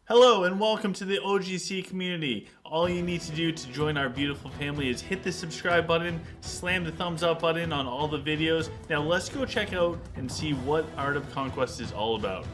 Hello and welcome to the OGC community. All you need to do to join our beautiful family is hit the subscribe button, slam the thumbs up button on all the videos. Now let's go check out and see what Art of Conquest is all about.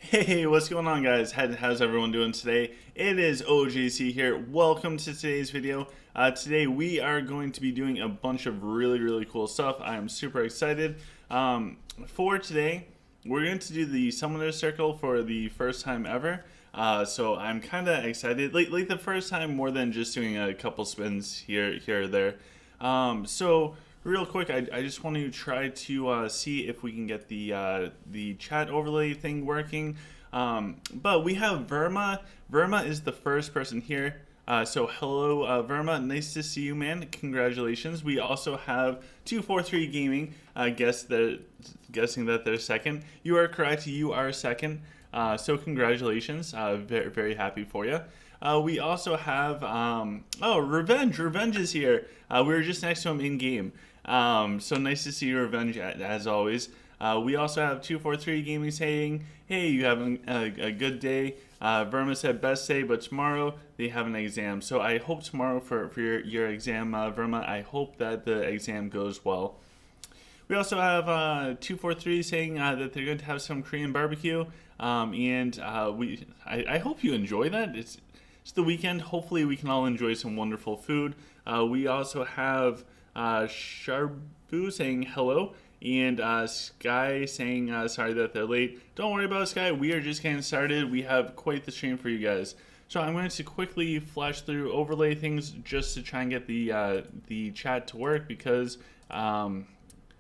Hey, what's going on, guys? How's everyone doing today? It is OGC here. Welcome to today's video. Today we are going to be doing a bunch of really cool stuff. I am super excited. For today, we're going to do the Summoner Circle for the first time ever. So I'm kind of excited. Like the first time, more than just doing a couple spins here or there. So real quick, I just want to try to see if we can get the chat overlay thing working. But we have Verma. Verma is the first person here. So hello, Verma. Nice to see you, man. Congratulations. We also have 243 Gaming. Guessing that they're second. You are correct. You are second. So congratulations. Very happy for you. We also have Revenge. Revenge is here. We were just next to him in game. So nice to see you, Revenge, as always. We also have 243 Gaming saying, hey, you having a good day. Verma said best day, but tomorrow they have an exam. So I hope tomorrow for your exam, Verma, I hope that the exam goes well. We also have 243 saying that they're going to have some Korean barbecue. I hope you enjoy that. It's the weekend. Hopefully we can all enjoy some wonderful food. We also have Sharbu saying hello, and Sky saying sorry that they're late. Don't worry about it, Sky. We are just getting started. We have quite the stream for you guys. So I'm going to quickly flash through overlay things just to try and get the chat to work because I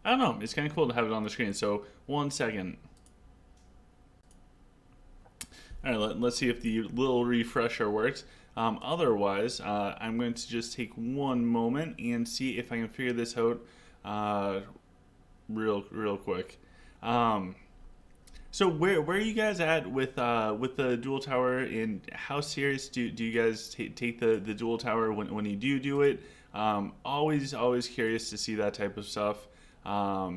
don't know. It's kind of cool to have it on the screen. So 1 second. All right, let's see if the little refresher works. Otherwise, I'm going to just take one moment and see if I can figure this out real quick. So where are you guys at with the dual tower, and how serious do you guys take the dual tower when you do it? Always curious to see that type of stuff. All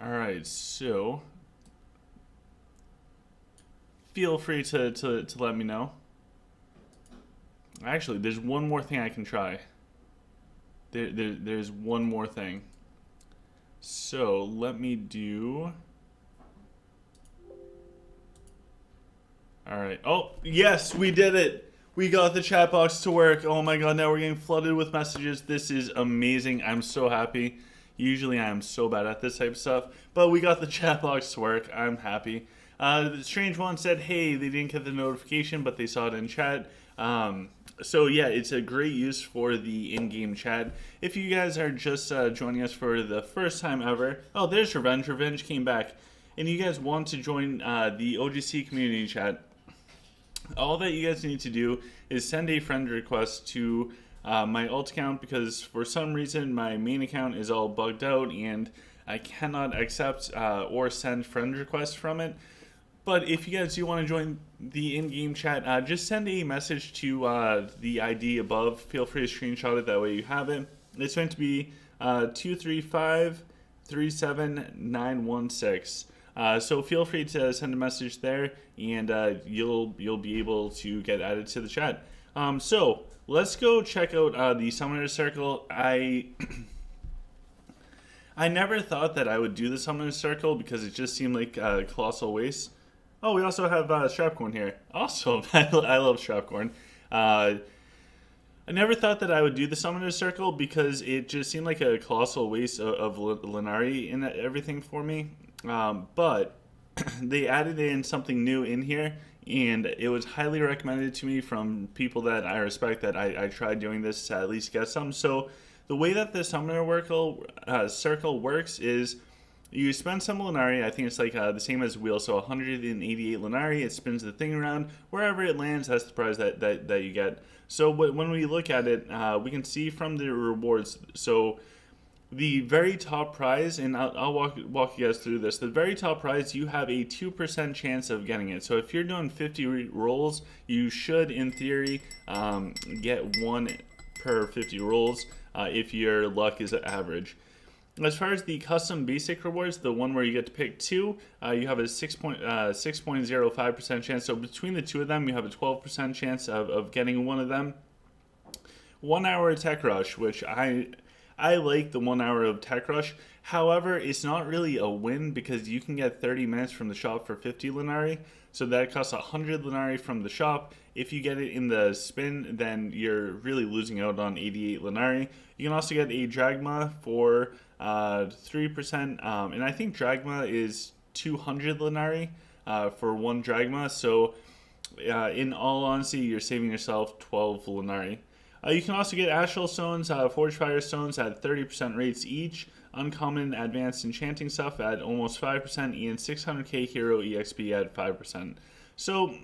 right, so feel free to let me know. Actually, there's one more thing I can try. There's one more thing. So let me do. All right. Oh, yes, we did it. We got the chat box to work. Oh my god, now we're getting flooded with messages. This is amazing. I'm so happy. Usually I am so bad at this type of stuff, but we got the chat box to work. I'm happy. The strange one said, hey, they didn't get the notification, but they saw it in chat. So yeah, it's a great use for the in-game chat. If you guys are just joining us for the first time ever, oh, there's Revenge. Revenge came back. and you guys want to join the OGC community chat, all that you guys need to do is send a friend request to my alt account, because for some reason my main account is all bugged out and I cannot accept or send friend requests from it. But if you guys do want to join the in-game chat, just send a message to the ID above. Feel free to screenshot it, that way you have it. It's going to be 235-37916. So feel free to send a message there, and you'll be able to get added to the chat. So let's go check out the Summoner Circle. I never thought that I would do the Summoner Circle because it just seemed like a colossal waste. Oh, we also have Strapcorn here. Awesome. I love Strapcorn. I never thought that I would do the Summoner Circle because it just seemed like a colossal waste of Linari and everything for me. But they added in something new in here, and it was highly recommended to me from people that I respect, that I tried doing this to at least get some. So the way that the Summoner Circle works is you spend some Linari. I think it's like the same as Wheel, so 188 Linari. It spins the thing around. Wherever it lands, that's the prize that you get. So when we look at it, we can see from the rewards. So the very top prize, and I'll walk you guys through this. The very top prize, you have a 2% chance of getting it. So if you're doing 50 rolls, you should, in theory, get 1 per 50 rolls if your luck is average. As far as the custom basic rewards, the one where you get to pick 2, you have a 6.05% chance. So between the two of them, you have a 12% chance of getting one of them. 1 hour tech rush, which I like the 1 hour of tech rush. However, it's not really a win because you can get 30 minutes from the shop for 50 Linari. So that costs 100 Linari from the shop. If you get it in the spin, then you're really losing out on 88 Linari. You can also get a Dragma for 3%, and I think Dragma is 200 Linari for 1 Dragma. So in all honesty, you're saving yourself 12 Linari. You can also get Astral Stones, Forge Fire Stones at 30% rates each, Uncommon Advanced Enchanting stuff at almost 5%, and 600k Hero EXP at 5%. So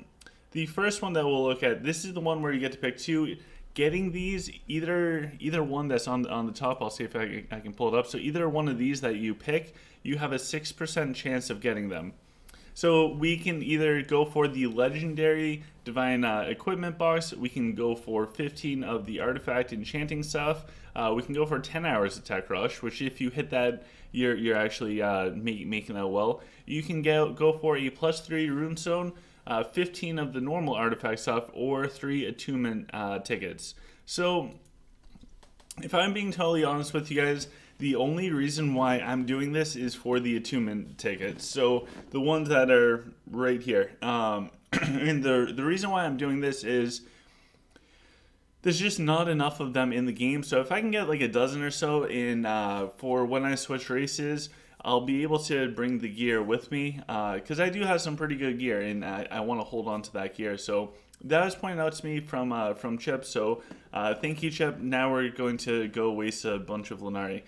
the first one that we'll look at, this is the one where you get to pick 2. Getting these, either one that's on the top, I'll see if I can pull it up. So either one of these that you pick, you have a 6% chance of getting them. So we can either go for the legendary divine equipment box. We can go for 15 of the artifact enchanting stuff. We can go for 10 hours of tech rush, which if you hit that, you're actually making that well. You can go for a +3 runestone, 15 of the normal artifact stuff, or 3 attunement tickets. So if I'm being totally honest with you guys, the only reason why I'm doing this is for the attunement tickets. So the ones that are right here. And the reason why I'm doing this is there's just not enough of them in the game. So if I can get like a dozen or so in for when I switch races, I'll be able to bring the gear with me, because I do have some pretty good gear, and I want to hold on to that gear. So that was pointed out to me from Chip. So thank you, Chip. Now we're going to go waste a bunch of Linari.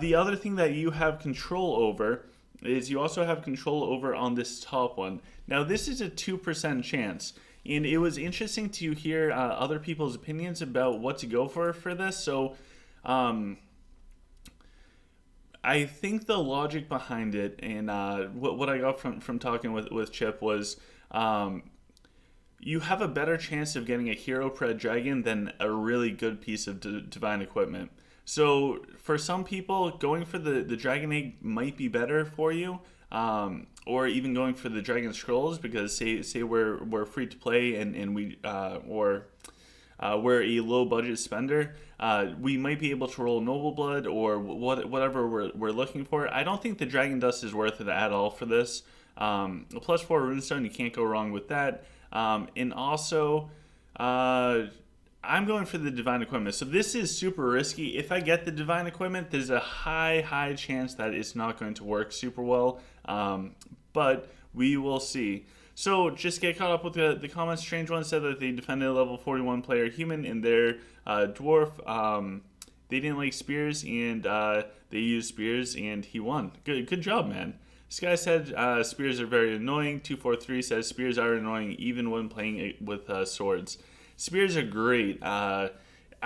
The other thing that you have control over is you also have control over on this top one. Now this is a 2% chance, and it was interesting to hear other people's opinions about what to go for this. So I think the logic behind it, and what I got from talking with Chip was you have a better chance of getting a hero pred dragon than a really good piece of divine equipment. So for some people, going for the dragon egg might be better for you, or even going for the dragon scrolls, because say we're free to play and we we're a low budget spender, we might be able to roll noble blood or whatever we're looking for. I don't think the dragon dust is worth it at all for this. A +4 runestone, you can't go wrong with that. And also, I'm going for the divine equipment. So this is super risky. If I get the divine equipment, there's a high chance that it's not going to work super well. But we will see. So just get caught up with the comments. Strange One said that they defended a level 41 player human in their dwarf. They didn't like spears, and they used spears, and he won. Good job, man. Sky said spears are very annoying. 243 says spears are annoying even when playing with swords. Spears are great. I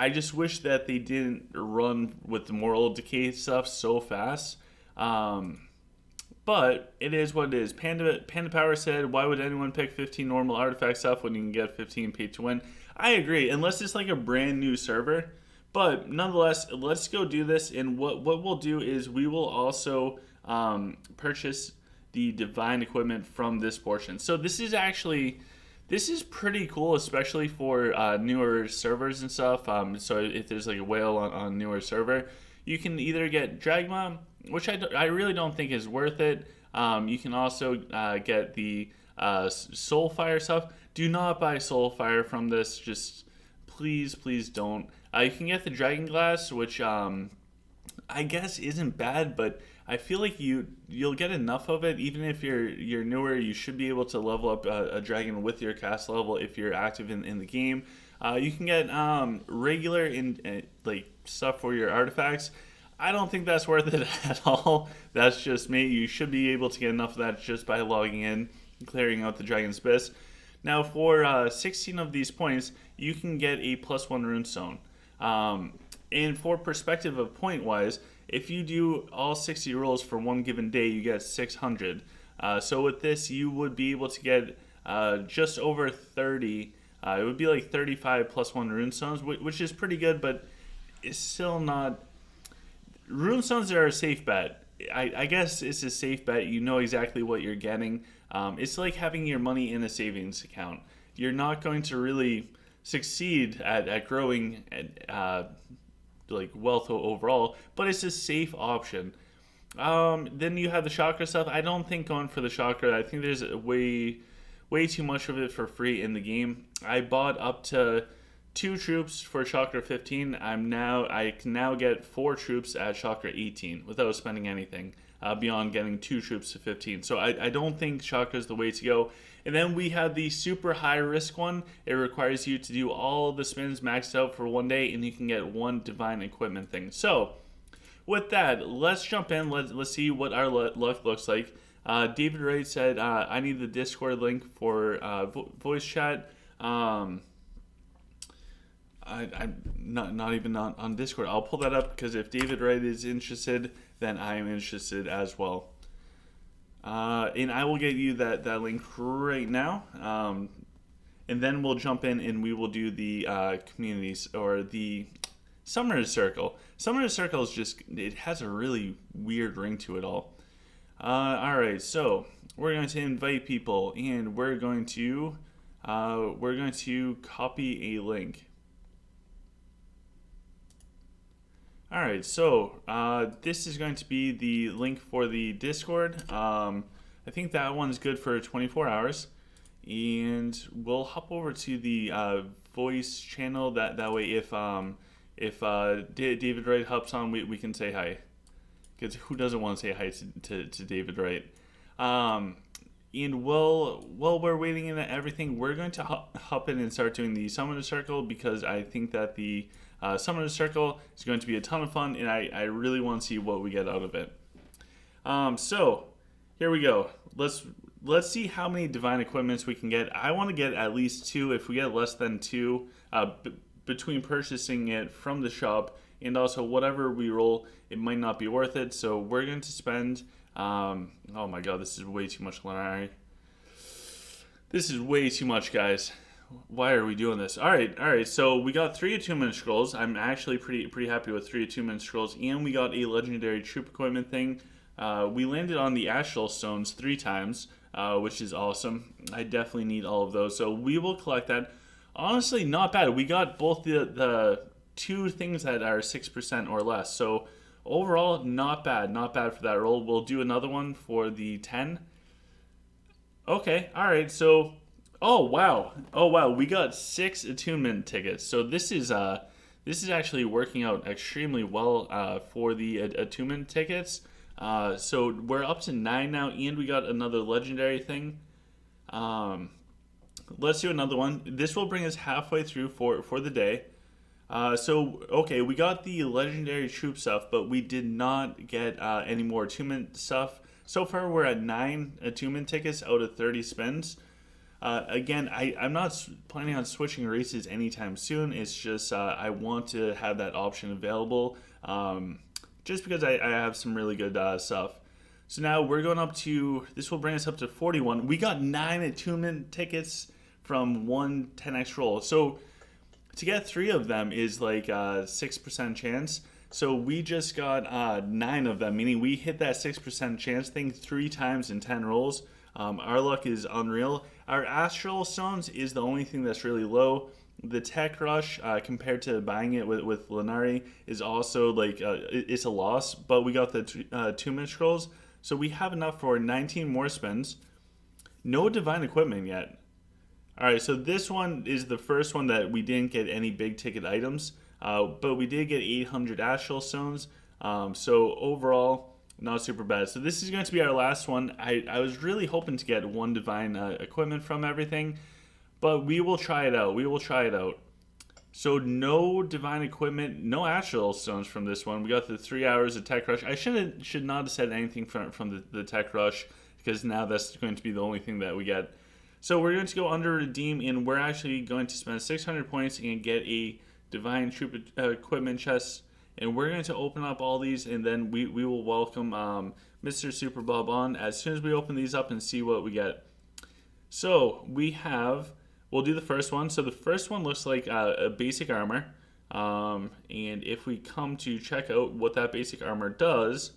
just wish that they didn't run with the moral decay stuff so fast. But it is what it is. Panda Power said, why would anyone pick 15 normal artifact stuff when you can get 15 pay to win? I agree, unless it's like a brand new server. But nonetheless, let's go do this. And what we'll do is we will also purchase the divine equipment from this portion. So this is pretty cool, especially for newer servers and stuff. So if there's like a whale on newer server, you can either get Dragma, which I really don't think is worth it. You can also get the Soulfire stuff. Do not buy Soulfire from this. Just please don't. You can get the Dragon Glass, which I guess isn't bad, but I feel like you'll get enough of it. Even if you're newer, you should be able to level up a dragon with your cast level if you're active in the game. You can get regular like stuff for your artifacts. I don't think that's worth it at all. That's just me. You should be able to get enough of that just by logging in, clearing out the Dragon's Abyss. Now, for 16 of these points, you can get a +1 runestone. And for perspective of point-wise, if you do all 60 rolls for one given day, you get 600. So with this, you would be able to get just over 30. It would be like 35 +1 runestones, which is pretty good, but it's still not. Runestones are a safe bet. I guess it's a safe bet. You know exactly what you're getting. It's like having your money in a savings account. You're not going to really succeed at growing like wealth overall, but it's a safe option. Then you have the chakra stuff. I don't think going for the chakra. I think there's way too much of it for free in the game. I bought up to 2 troops for chakra 15. I can now get 4 troops at chakra 18 without spending anything beyond getting 2 troops to 15. So I don't think chakra is the way to go. And then we have the super high risk one. It requires you to do all the spins maxed out for one day, and you can get 1 divine equipment thing. So with that, let's jump in. Let's see what our luck looks like. David Wright said, I need the Discord link for voice chat. I'm not even on Discord. I'll pull that up because if David Wright is interested, then I am interested as well. And I will get you that link right now. And then we'll jump in and we will do the communities or the Summoner's Circle. Summoner's Circle is just, it has a really weird ring to it all. Alright, so we're going to invite people and we're going to copy a link. Alright, so this is going to be the link for the Discord. I think that one's good for 24 hours. And we'll hop over to the voice channel. That way if David Wright hops on, we can say hi. Because who doesn't want to say hi to David Wright? And while we're waiting in everything, we're going to hop in and start doing the Summoner Circle because I think that the Summoner Circle is going to be a ton of fun, and I really want to see what we get out of it. So here we go. Let's see how many divine equipments we can get. I want to get at least 2. If we get less than 2, between purchasing it from the shop and also whatever we roll, it might not be worth it. So we're going to spend. Oh my god, this is way too much, Lenari. This is way too much, guys. Why are we doing this? All right. So we got 3 attunement scrolls. I'm actually pretty happy with 3 attunement scrolls, and we got a legendary troop equipment thing. We landed on the astral stones 3 times, which is awesome. I definitely need all of those, so we will collect that. Honestly, not bad. We got both the 2 things that are 6% or less. So overall, not bad for that roll. We'll do another one for the 10. Okay, all right. So. Oh wow! We got 6 attunement tickets. So this is actually working out extremely well for the attunement tickets. So we're up to 9 now, and we got another legendary thing. Let's do another one. This will bring us halfway through for the day. So okay, we got the legendary troop stuff, but we did not get any more attunement stuff. So far, we're at 9 attunement tickets out of 30 spins. Again, I'm not planning on switching races anytime soon. It's just I want to have that option available just because I have some really good stuff. So now we're going up to, this will bring us up to 41. We got 9 attunement tickets from one 10x roll. So to get 3 of them is like a 6% chance. So we just got 9 of them, meaning we hit that 6% chance thing 3 times in 10 rolls. Our luck is unreal. Our Astral Stones is the only thing that's really low. The Tech Rush, compared to buying it with Lenari, is also like, it's a loss, but we got the 2-minute scrolls. So we have enough for 19 more spins. No Divine Equipment yet. Alright, so this one is the first one that we didn't get any big ticket items, but we did get 800 Astral Stones. So overall, not super bad. So this is going to be our last one. I was really hoping to get 1 Divine Equipment from everything, but we will try it out. We will try it out. So no Divine Equipment, no Astral Stones from this one. We got the 3 hours of Tech Rush. I should not have said anything from the Tech Rush, because now that's going to be the only thing that we get. So we're going to go under redeem, and we're actually going to spend 600 points and get a Divine Troop Equipment chest. And we're going to open up all these, and then we will welcome Mr. Super Bob on as soon as we open these up and see what we get. So we have, we'll do the first one. So the first one looks like a basic armor. And if we come to check out what that basic armor does,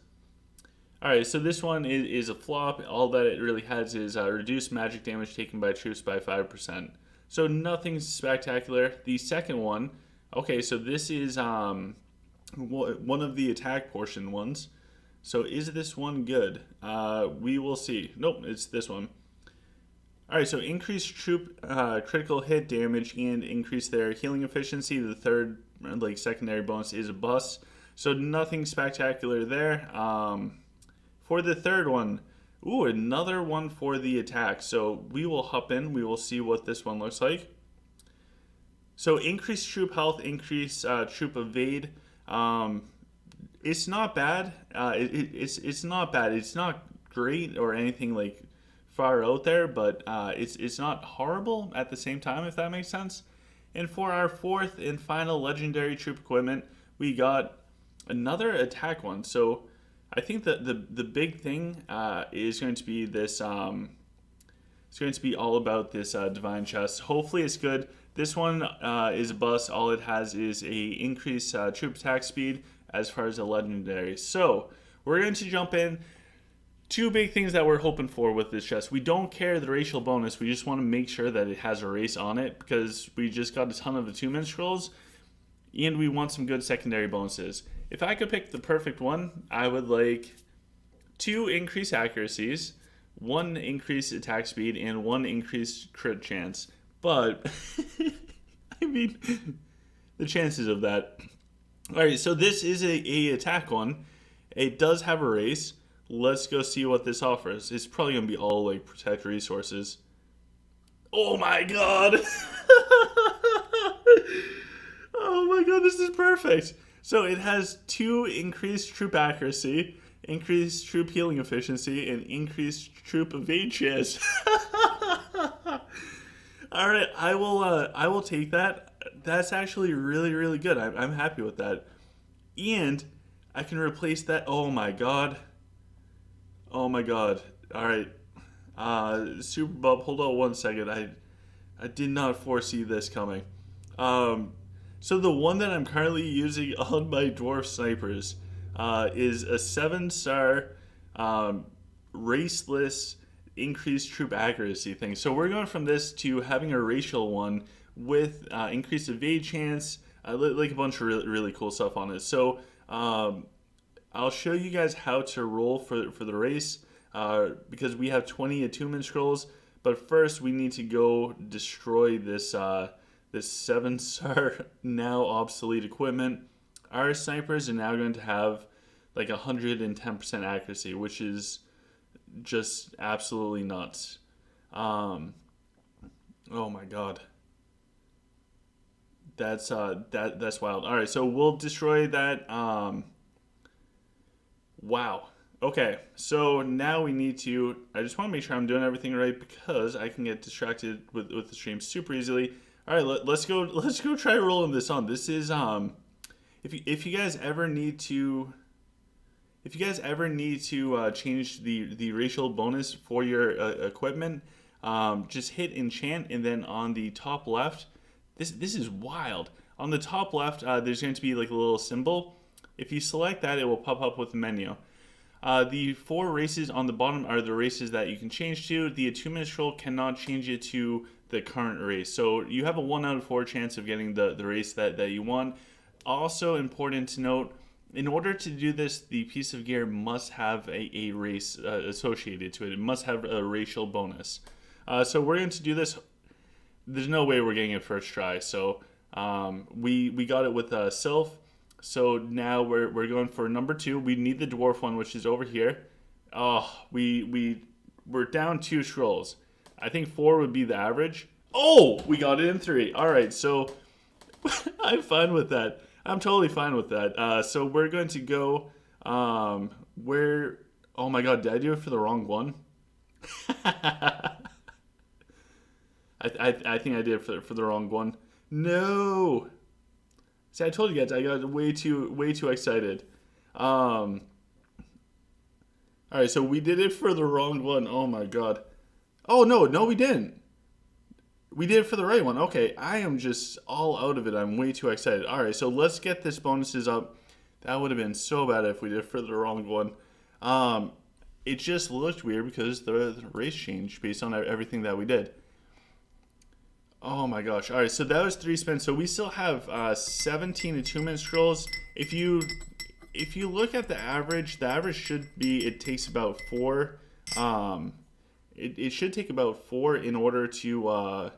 alright, so this one is a flop. All that it really has is reduced magic damage taken by troops by 5%. So nothing spectacular. The second one, okay, so this is one of the attack portion ones. So is this one good? We will see. Nope, it's this one. Alright, so increased troop critical hit damage and increase their healing efficiency. The third, like, secondary bonus is a bust. So nothing spectacular there. For the third one, ooh, another one for the attack. So we will hop in. We will see what this one looks like. So increased troop health, increase troop evade. It's not bad. It's not bad. It's not great or anything like far out there, but it's not horrible at the same time, if that makes sense. And for our fourth and final legendary troop equipment, we got another attack one. So I think that the big thing is going to be this. It's going to be all about this divine chest. Hopefully, it's good. This one is a bust. All it has is a increased troop attack speed as far as a legendary. So we're going to jump in. 2 big things that we're hoping for with this chest. We don't care the racial bonus. We just want to make sure that it has a race on it, because we just got a ton of attunement scrolls, and we want some good secondary bonuses. If I could pick the perfect one, I would like 2 increased accuracies, 1 increased attack speed, and 1 increased crit chance. But, I mean, the chances of that. Alright, so this is a attack one. It does have a race. Let's go see what this offers. It's probably going to be all, like, protect resources. Oh my god! Oh my god, this is perfect! So it has 2 increased troop accuracy, increased troop healing efficiency, and increased troop evade chance. Alright, I will take that. That's actually really, really good. I'm happy with that. And I can replace that. Oh my god. Oh my god. Alright. Super Bob, hold on 1 second. I did not foresee this coming. So the one that I'm currently using on my dwarf snipers is a 7-star raceless increased troop accuracy thing. So we're going from this to having a racial one with increased evade chance, like a bunch of really cool stuff on it. So I'll show you guys how to roll for the race, because we have 20 attunement scrolls. But first, we need to go destroy this 7-star now obsolete equipment. Our snipers are now going to have like 110% accuracy, which is just absolutely nuts. Oh my god. That's wild. All right, so we'll destroy that. Wow. Okay, so now we need to. I just want to make sure I'm doing everything right because I can get distracted with the stream super easily. All right, let's go. Let's go try rolling this on. This is if you guys ever need to. If you guys ever need to change the racial bonus for your equipment, just hit enchant and then on the top left, this is wild. On the top left, there's going to be like a little symbol. If you select that, it will pop up with the menu. The 4 races on the bottom are the races that you can change to. The attunement scroll cannot change it to the current race. So you have a 1 out of 4 chance of getting the race that you want. Also important to note, in order to do this, the piece of gear must have a race associated to it. It must have a racial bonus. So we're going to do this. There's no way we're getting it first try. So we got it with Sylph. So now we're going for number 2. We need the dwarf one, which is over here. Oh, we're down 2 scrolls. I think 4 would be the average. Oh, we got it in 3. All right, so I'm fine with that. I'm totally fine with that. So we're going to go where... Oh my god, did I do it for the wrong one? I think I did it for the wrong one. No! See, I told you guys, I got way too excited. Alright, so we did it for the wrong one. Oh my god. Oh, no, we didn't. We did it for the right one. Okay, I am just all out of it. I'm way too excited. All right, so let's get this bonuses up. That would have been so bad if we did it for the wrong one. It just looked weird because the race changed based on everything that we did. Oh my gosh. All right, so that was 3 spins. So we still have 17 attunement scrolls. If you look at the average should be, it takes about 4. It should take about 4 in order to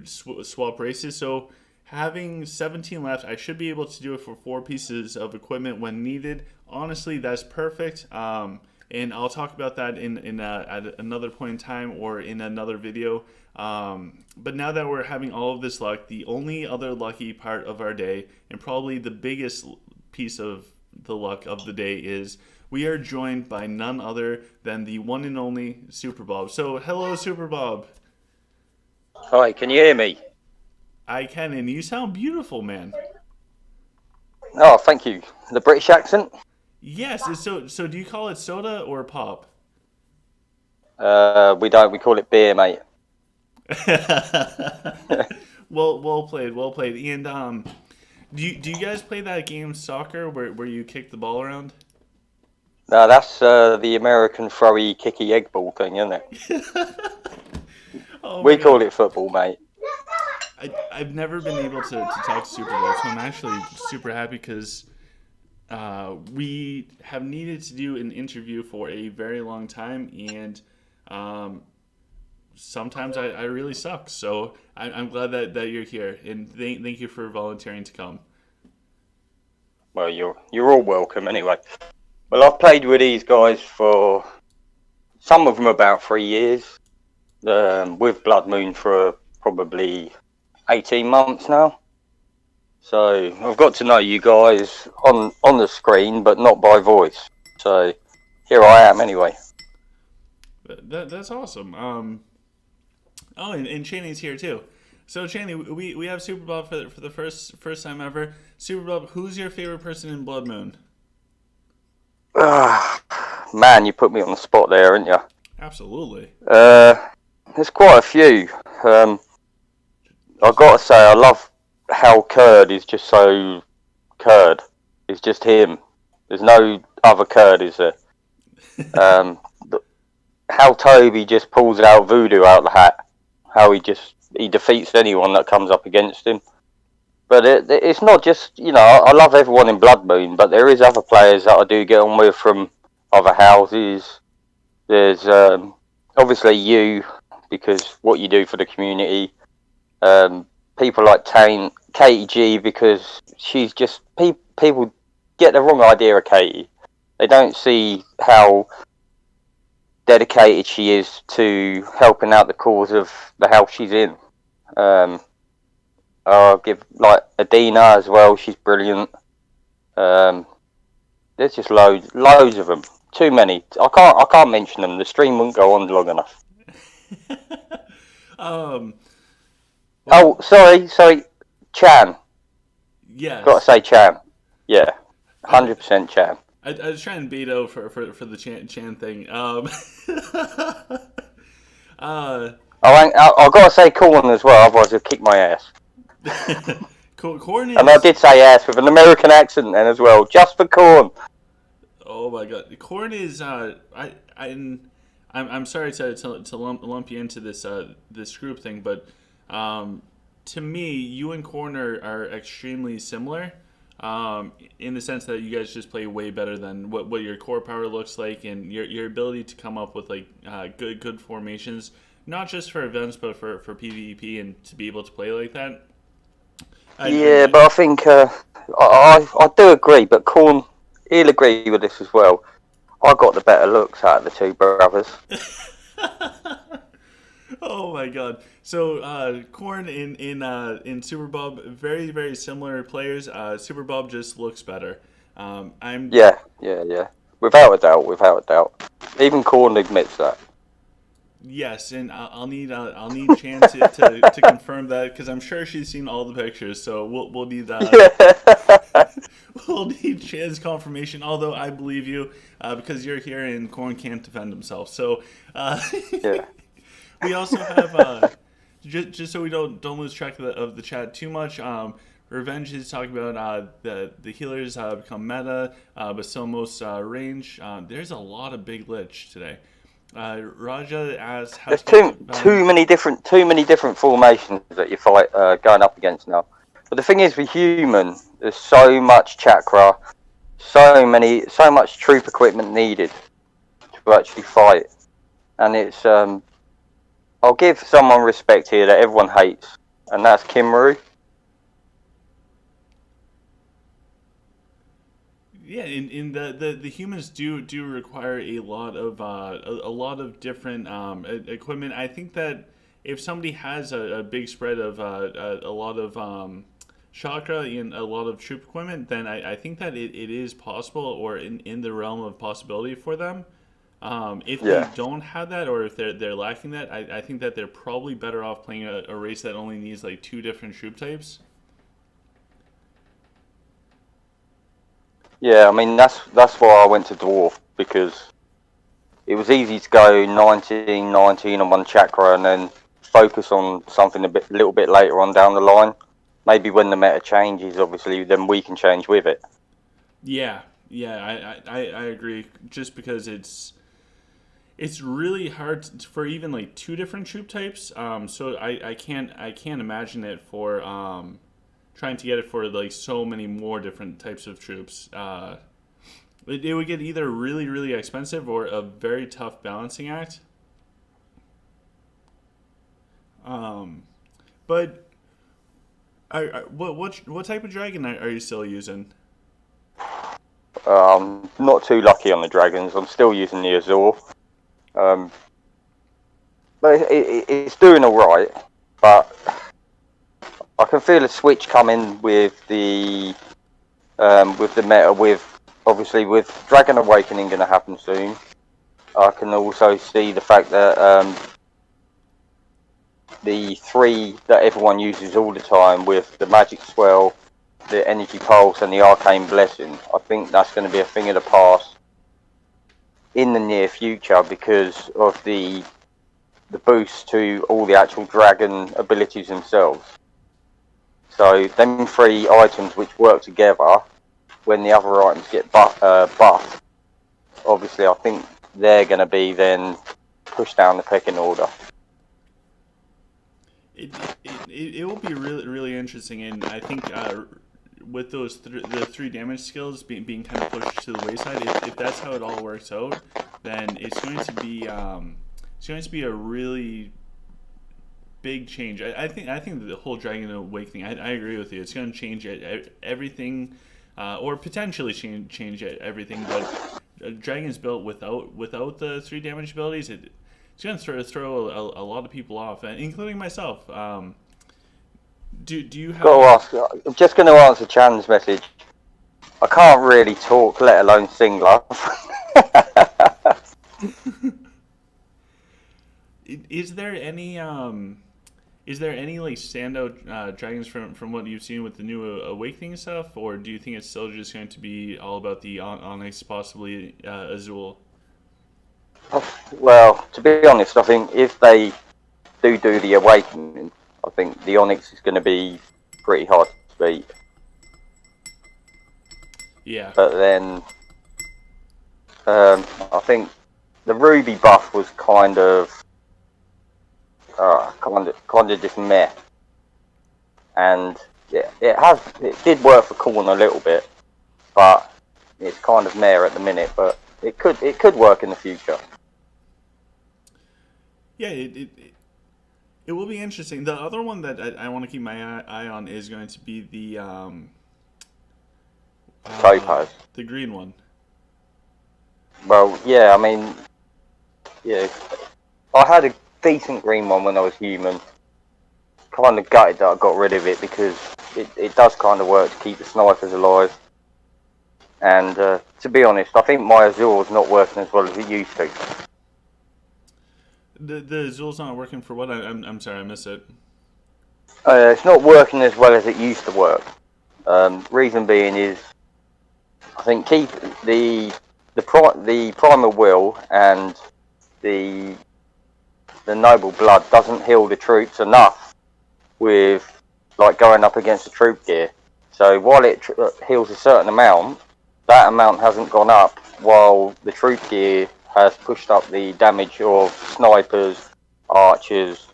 swap races. So having 17 left, I should be able to do it for 4 pieces of equipment when needed. Honestly, that's perfect. And I'll talk about that at another point in time or in another video. But now that we're having all of this luck, the only other lucky part of our day, and probably the biggest piece of the luck of the day, is we are joined by none other than the one and only Super Bob. So hello, Super Bob. Hi, can you hear me? I can, and you sound beautiful, man. Oh, thank you. The British accent? Yes. So do you call it soda or pop? We don't. We call it beer, mate. Well played. And do you guys play that game soccer where you kick the ball around? No, that's the American throwy kicky egg ball thing, isn't it? Oh we call it football, mate. I've never been able to talk to Super Bowl, so I'm actually super happy because we have needed to do an interview for a very long time, and sometimes I really suck. So I'm glad that you're here, and thank you for volunteering to come. Well, you're all welcome anyway. Well, I've played with these guys for some of them about 3 years. With Blood Moon for probably 18 months now. So I've got to know you guys on the screen, but not by voice. So here I am anyway. That's awesome. Oh, and Chaney's here too. So Chaney, we have Super Bob for the first time ever. Super Bob, who's your favorite person in Blood Moon? Man, you put me on the spot there, didn't you? Absolutely. There's quite a few. I've got to say, I love how Kurd is just so Kurd. It's just him. There's no other Kurd, is there? How Toby just pulls out voodoo out the hat. How he defeats anyone that comes up against him. But it's not just, I love everyone in Blood Moon, but there is other players that I do get on with from other houses. There's obviously you, because what you do for the community. People like Katie G, because she's just... People get the wrong idea of Katie. They don't see how dedicated she is to helping out the cause of the house she's in. I'll give, like, Adina as well. She's brilliant. There's There's just loads of them. Too many. I can't mention them. The stream wouldn't go on long enough. Well, Oh, sorry. Chan. Got to yes. say Chan. Yeah, I, 100% Chan. I was trying to bait out for the Chan thing. uh, I got to say Corn as well, otherwise he'll kick my ass. Corn And I is. did say ass with an American accent then as well, just for Corn. Oh my god, Corn is. I'm sorry to lump you into this group thing, but to me, you and Corn are extremely similar. In the sense that you guys just play way better than what your core power looks like, and your ability to come up with like good formations, not just for events but for PvP, and to be able to play like that. Yeah, but I think I do agree, but Corn, he'll agree with this as well. I got the better looks out of the two brothers. Oh my god! So Corn in Super Bob, very very similar players. Super Bob just looks better. I'm Yeah. Without a doubt. Even Corn admits that. Yes, and I'll need Chan to confirm that, because I'm sure she's seen all the pictures. So we'll need Yeah. we'll need Chan's confirmation. Although I believe you, because you're here and Corn can't defend himself. So Yeah. we also have just so we don't lose track of the chat too much. Revenge is talking about the healers become meta, but still most range. There's a lot of big lich today. Raja asks, There's too many different formations that you fight going up against now. But the thing is, with human, there's so much chakra, so much troop equipment needed to actually fight, and it's I'll give someone respect here that everyone hates, and that's Kimmeru. Yeah, in the humans do require a lot of different equipment. I think that if somebody has a big spread of a lot of chakra and a lot of troop equipment, then I think that it is possible, or in the realm of possibility for them. If they don't have that, or if they're lacking that, I think that they're probably better off playing a race that only needs like 2 different troop types. Yeah, I mean that's why I went to Dwarf, because it was easy to go 19 on one chakra and then focus on something little bit later on down the line. Maybe when the meta changes, obviously, then we can change with it. Yeah, I agree. Just because it's really hard for even like 2 different troop types. So I can't imagine it for trying to get it for like so many more different types of troops. It would get either really really expensive or a very tough balancing act. But what type of dragon are you still using? Not too lucky on the dragons. I'm still using the Azor. But it's doing all right. But I can feel a switch coming with the meta. Obviously with Dragon Awakening going to happen soon. I can also see the fact that the 3 that everyone uses all the time, with the Magic Swell, the Energy Pulse, and the Arcane Blessing, I think that's going to be a thing of the past in the near future, because of the boost to all the actual dragon abilities themselves. So them 3 items which work together, when the other items get buffed, obviously I think they're going to be then pushed down the pecking order. It will be really really interesting, and I think with those the 3 damage skills being kind of pushed to the wayside, if that's how it all works out, then it's going to be a really big change. I think the whole Dragon Awakening, I agree with you. It's going to change everything, or potentially change everything. But Dragon's built without the 3 damage abilities. It's going to throw a lot of people off, including myself. Do you have? Got to ask. I'm just going to answer Chan's message. I can't really talk, let alone sing, love. Is there any like standout dragons from what you've seen with the new Awakening stuff, or do you think it's still just going to be all about the Onyx, possibly Azul? Well, to be honest, I think if they do the Awakening, I think the Onyx is going to be pretty hard to beat. Yeah. But then, I think the Ruby buff was kind of just meh, and it did work for Corn a little bit, but it's kind of meh at the minute. But it could work in the future. Yeah, it will be interesting. The other one that I want to keep my eye on is going to be Topaz. the green one. Well, yeah, I mean, yeah, I had a decent green one when I was human. Kind of gutted that I got rid of it because it does kind of work to keep the snipers alive. And to be honest, I think my Azur's not working as well as it used to. The Azul's not working for what? I'm sorry, I missed it. It's not working as well as it used to work. Reason being is, I think keep the primal will and the noble blood doesn't heal the troops enough with like going up against the troop gear. So while it heals a certain amount, that amount hasn't gone up, while the troop gear has pushed up the damage of snipers, archers,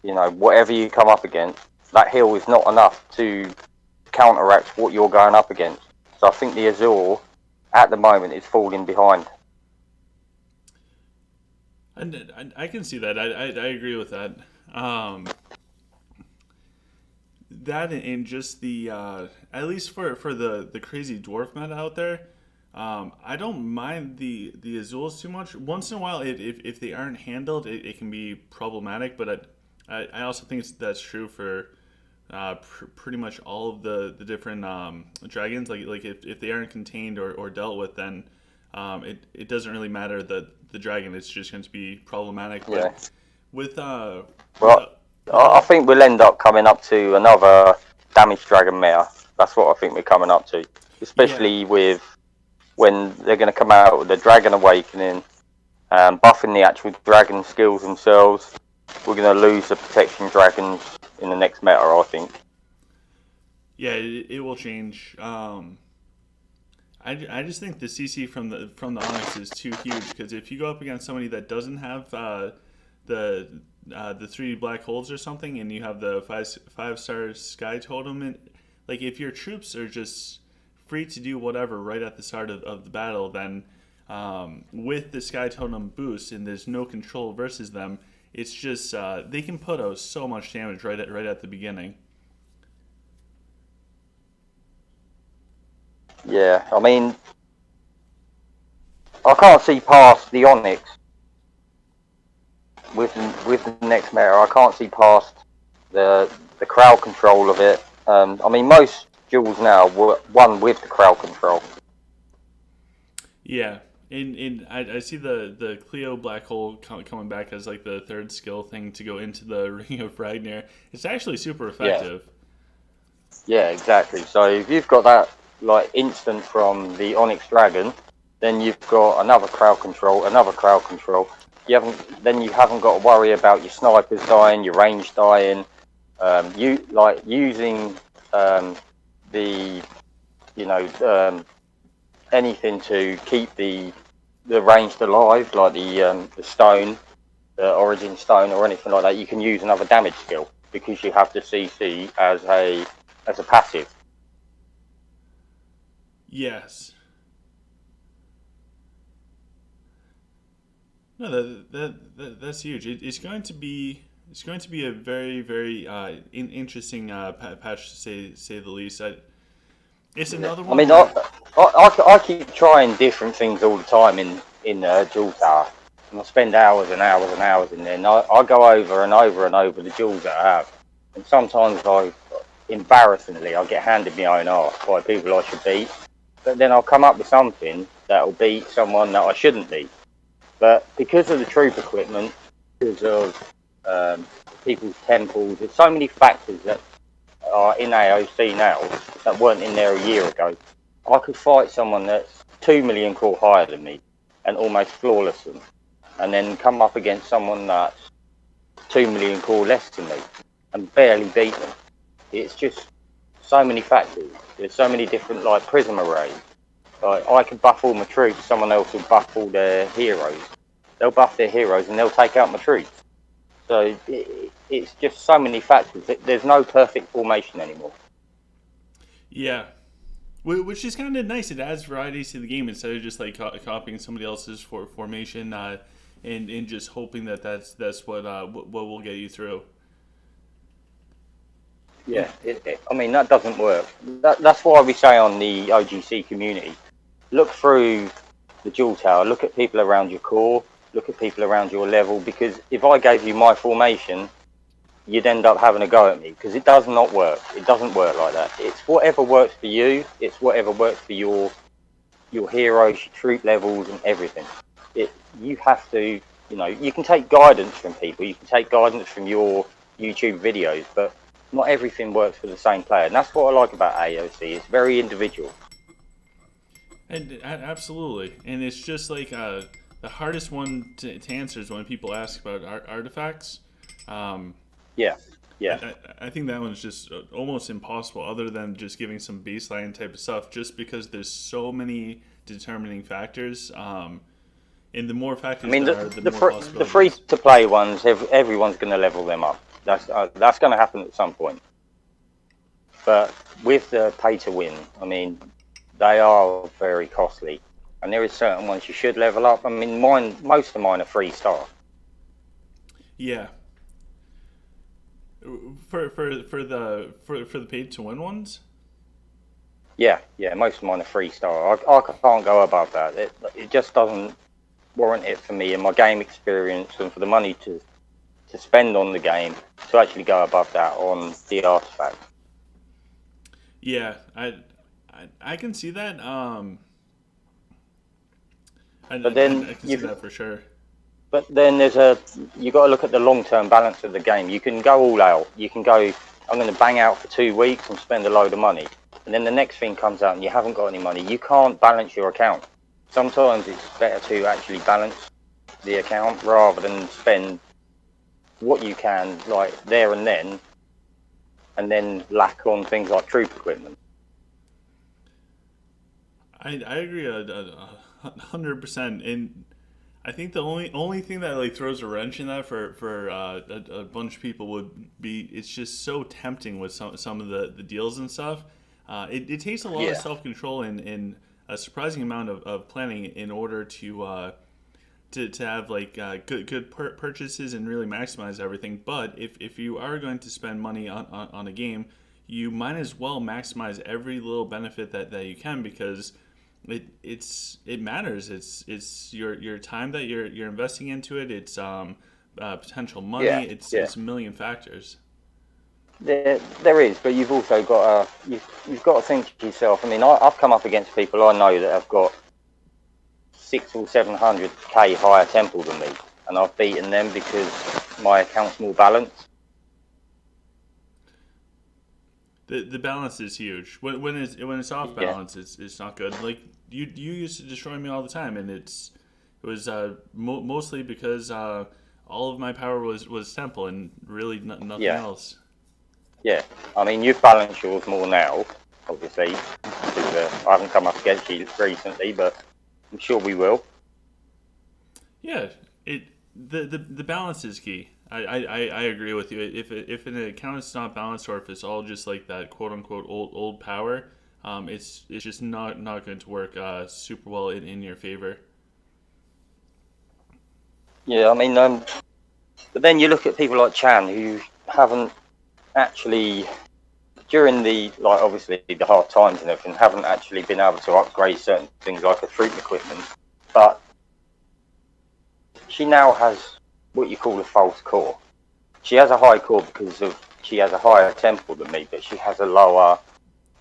whatever you come up against. That heal is not enough to counteract what you're going up against. So I think the Azure at the moment is falling behind. And I can see that. I agree with that. That and just the at least for the crazy dwarf meta out there, I don't mind the Azules too much. Once in a while, if they aren't handled, it can be problematic. But I also think that's true for pretty much all of the different dragons. Like if they aren't contained or dealt with, then it doesn't really matter the dragon. It's just going to be problematic. But Yeah. with I think we'll end up coming up to another damaged dragon meta. That's what I think we're coming up to, especially with when they're going to come out with the Dragon Awakening, buffing the actual dragon skills themselves. We're going to lose the protection dragons in the next meta, I think. Yeah, it will change. I just think the CC from the Onyx is too huge, because if you go up against somebody that doesn't have the 3 black holes or something, and you have the 5-star sky totem, and like if your troops are just free to do whatever right at the start of the battle, then with the sky totem boost and there's no control versus them, it's just they can put out so much damage right at the beginning. Yeah, I mean, I can't see past the Onyx with the next meta. I can't see past the crowd control of it. I mean, most duels now were won with the crowd control. Yeah, and I see the Cleo black hole coming back as like the 3rd skill thing to go into the Ring of Ragnar. It's actually super effective. Yeah, exactly. So if you've got that like instant from the Onyx Dragon, then you've got another crowd control. You haven't got to worry about your snipers dying, your range dying. You like using anything to keep the ranged alive, like the stone, the origin stone, or anything like that. You can use another damage skill because you have the CC as a passive. Yes. No, that's huge. It's going to be a very very interesting patch, to say the least. It's another one. I mean, I keep trying different things all the time in Duel Tower, and I spend hours and hours and hours in there. And I go over and over and over the duels that I have, and sometimes embarrassingly, I get handed my own arse by people I should beat. but then I'll come up with something that'll beat someone that I shouldn't beat. But because of the troop equipment, because of people's temples, there's so many factors that are in AOC now that weren't in there a year ago. I could fight someone that's 2 million core higher than me and almost flawless them, and then come up against someone that's 2 million core less than me and barely beat them. It's just so many factors. There's so many different, like, prism arrays. Like, I could buff all my troops, someone else will buff all their heroes. They'll buff their heroes and they'll take out my troops. So it's just so many factors. There's no perfect formation anymore. Yeah, which is kind of nice. It adds variety to the game instead of just like copying somebody else's formation and just hoping that that's what will get you through. Yeah, I mean, that doesn't work. That's why we say on the OGC community, look through the duel tower, look at people around your core, look at people around your level, because if I gave you my formation, you'd end up having a go at me, because it does not work. It doesn't work like that. It's whatever works for you. It's whatever works for your heroes, your troop levels, and everything. You have to, you can take guidance from people. You can take guidance from your YouTube videos, but not everything works for the same player. And that's what I like about AOC. It's very individual. And absolutely, and it's just like the hardest one to answer is when people ask about artifacts. Yeah. I think that one's just almost impossible, other than just giving some baseline type of stuff, just because there's so many determining factors. And the more factors there are, the more possibilities. The free-to-play ones, everyone's going to level them up. That's going to happen at some point. But with the pay-to-win, I mean, they are very costly. And there is certain ones you should level up. I mean, most of mine are 3-star. Yeah. For the paid to win ones. Yeah, most of mine are 3-star. I can't go above that. It just doesn't warrant it for me and my game experience, and for the money to spend on the game to actually go above that on the artifact. Yeah, I can see that. But then I can see that for sure. But then you got to look at the long-term balance of the game. You can go all out. You can go, I'm going to bang out for 2 weeks and spend a load of money. And then the next thing comes out and you haven't got any money. You can't balance your account. Sometimes it's better to actually balance the account rather than spend what you can, like, there and then lack on things like troop equipment. I agree 100%, and I think the only thing that like throws a wrench in that for a bunch of people would be, it's just so tempting with some of the deals and stuff. It takes a lot of self-control and a surprising amount of planning in order to have like good purchases and really maximize everything. But if you are going to spend money on a game, you might as well maximize every little benefit that you can, because it matters. It's your time that you're investing into it. It's potential money. It's a million factors. There is, but you've also got you've got to think to yourself. I mean, I've come up against people I know that have got 600 or 700k higher temple than me, and I've beaten them because my account's more balanced. The balance is huge. When it's off balance, it's not good. Like you used to destroy me all the time, and it was mostly because all of my power was temple and really nothing else. Yeah, I mean, you've balanced yours more now, obviously, because I haven't come up against you recently, but I'm sure we will. Yeah, the balance is key. I agree with you. If an account is not balanced, or if it's all just like that quote unquote old power, it's just not going to work super well in your favor. Yeah, I mean, but then you look at people like Chan, who haven't actually, during the, like, obviously the hard times and everything, haven't actually been able to upgrade certain things like the troop equipment, but she now has what you call a false core. She has a high core because she has a higher temple than me, but she has a lower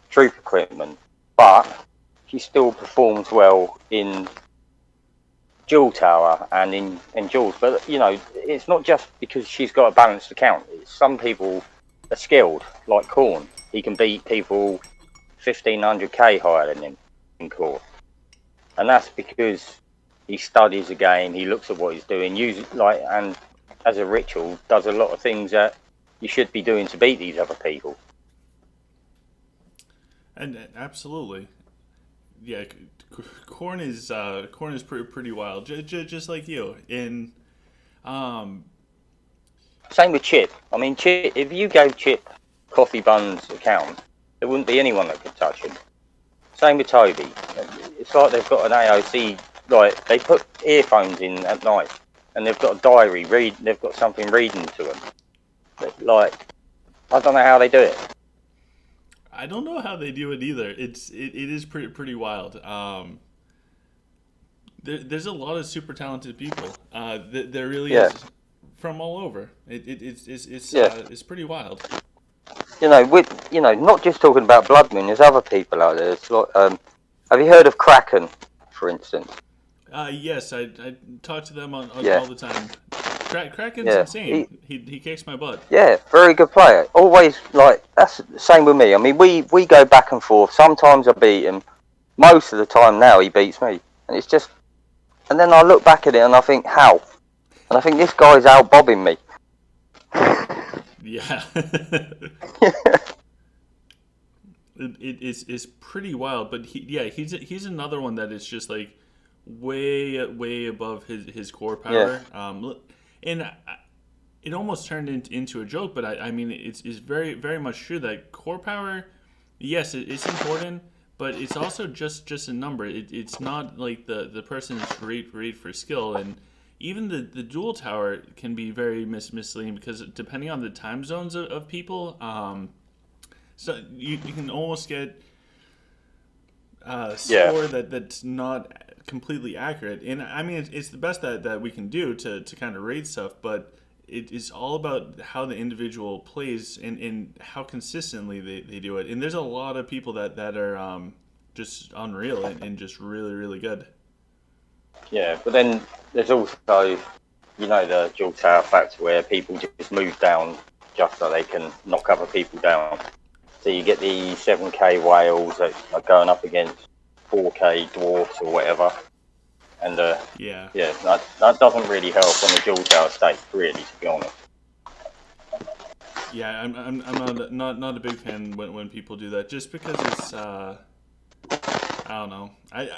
troop equipment. But she still performs well in Duel Tower and in Duels. But you know, it's not just because she's got a balanced account. Some people are skilled, like Korn. He can beat people 1500k higher than him in court, and that's because he studies the game. He looks at what he's doing, and as a ritual, does a lot of things that you should be doing to beat these other people. And absolutely, yeah. Corn is pretty wild, just like you. In Same with Chip. I mean, Chip. If you gave Chip Coffee Bun's account, there wouldn't be anyone that could touch him. Same with Toby. It's like they've got an AOC. Like they put earphones in at night, and they've got a diary. They've got something reading to them. Like, I don't know how they do it. I don't know how they do it either. It is pretty wild. There's a lot of super talented people. There really is, from all over. It's pretty wild. You know, not just talking about Blood Moon. There's other people out there. It's like, have you heard of Kraken, for instance? Yes, I talk to them on all the time. Kraken's insane. He kicks my butt. Yeah, very good player. Always, like, that's the same with me. I mean, we go back and forth. Sometimes I beat him. Most of the time now he beats me. And it's just... And then I look back at it and I think, how? And I think this guy's out-bobbing me. Yeah. It's pretty wild, but he's another one that is just like way above his core power. And it almost turned into a joke, but I mean it's very very much true that core power, yes, it's important, but it's also just a number. It's not like the person's rate for skill, and even the dual tower can be very misleading because depending on the time zones of people, so you can almost get a score that's not completely accurate. And I mean, it's the best that we can do to kind of rate stuff, but it is all about how the individual plays and how consistently they do it. And there's a lot of people that are just unreal and just really, really good. Yeah, but then there's also, you know, the dual tower factor where people just move down just so they can knock other people down. So you get the 7k whales that are going up against 4k dwarfs or whatever. And that doesn't really help on the dual tower state, really, to be honest. Yeah, I'm not a big fan when people do that, just because it's I don't know. I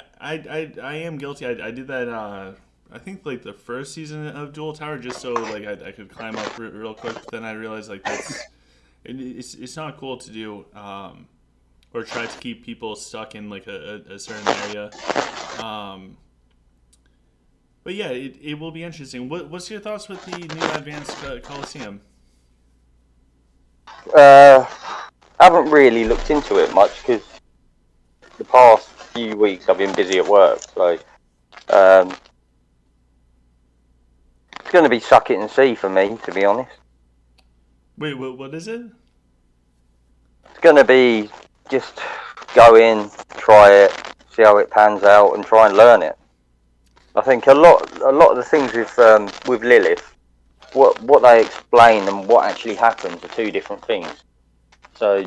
am guilty. I did that. I think like the first season of Duel Tower just so like I could climb up real quick. But then I realized like it's not cool to do, or try to keep people stuck in like a certain area. But yeah, it will be interesting. What's your thoughts with the new Advanced Coliseum? Haven't really looked into it much because the past few weeks I've been busy at work, so it's going to be suck it and see for me, to be honest. Wait, what is it? It's going to be just go in, try it, see how it pans out, and try and learn it. I think a lot of the things with Lilith, what they explain and what actually happens are two different things. So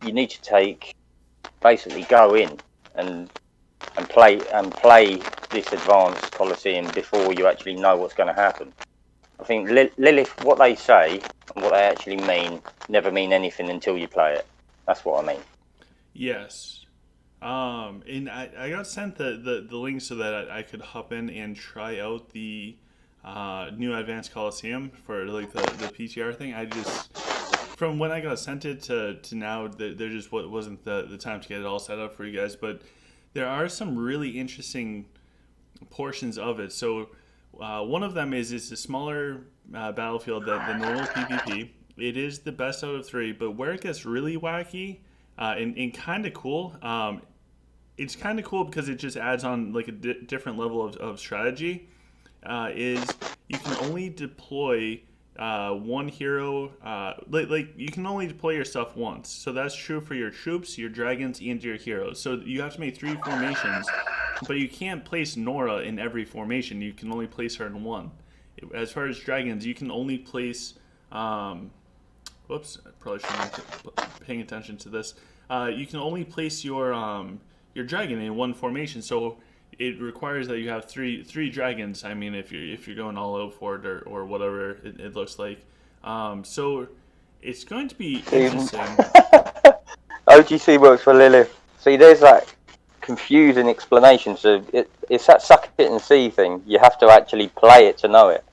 you need to basically go in and play this advanced Coliseum before you actually know what's going to happen. I think Lilith, what they say and what they actually mean, never mean anything until you play it. That's what I mean. Yes. And I got sent the link so that I could hop in and try out the new Advanced Coliseum for like the PTR thing. I just, from when I got sent it to now, there just wasn't the time to get it all set up for you guys. But there are some really interesting portions of it. So one of them is it's a smaller battlefield than normal PvP. It is the best out of 3, but where it gets really wacky and kind of cool, it's kind of cool because it just adds on like a different level of strategy, is you can only deploy one hero. Like you can only deploy your stuff once, so that's true for your troops, your dragons, and your heroes. So you have to make 3 formations, but you can't place Nora in every formation. You can only place her in one. As far as dragons, you can only place. Whoops, I probably shouldn't be paying attention to this. You can only place your dragon in one formation, so it requires that you have three dragons. I mean, if you're going all out for it or whatever it looks like. So it's going to be interesting. OGC works for Lilith. See, there's that confusing explanation. So it's that suck it and see thing. You have to actually play it to know it.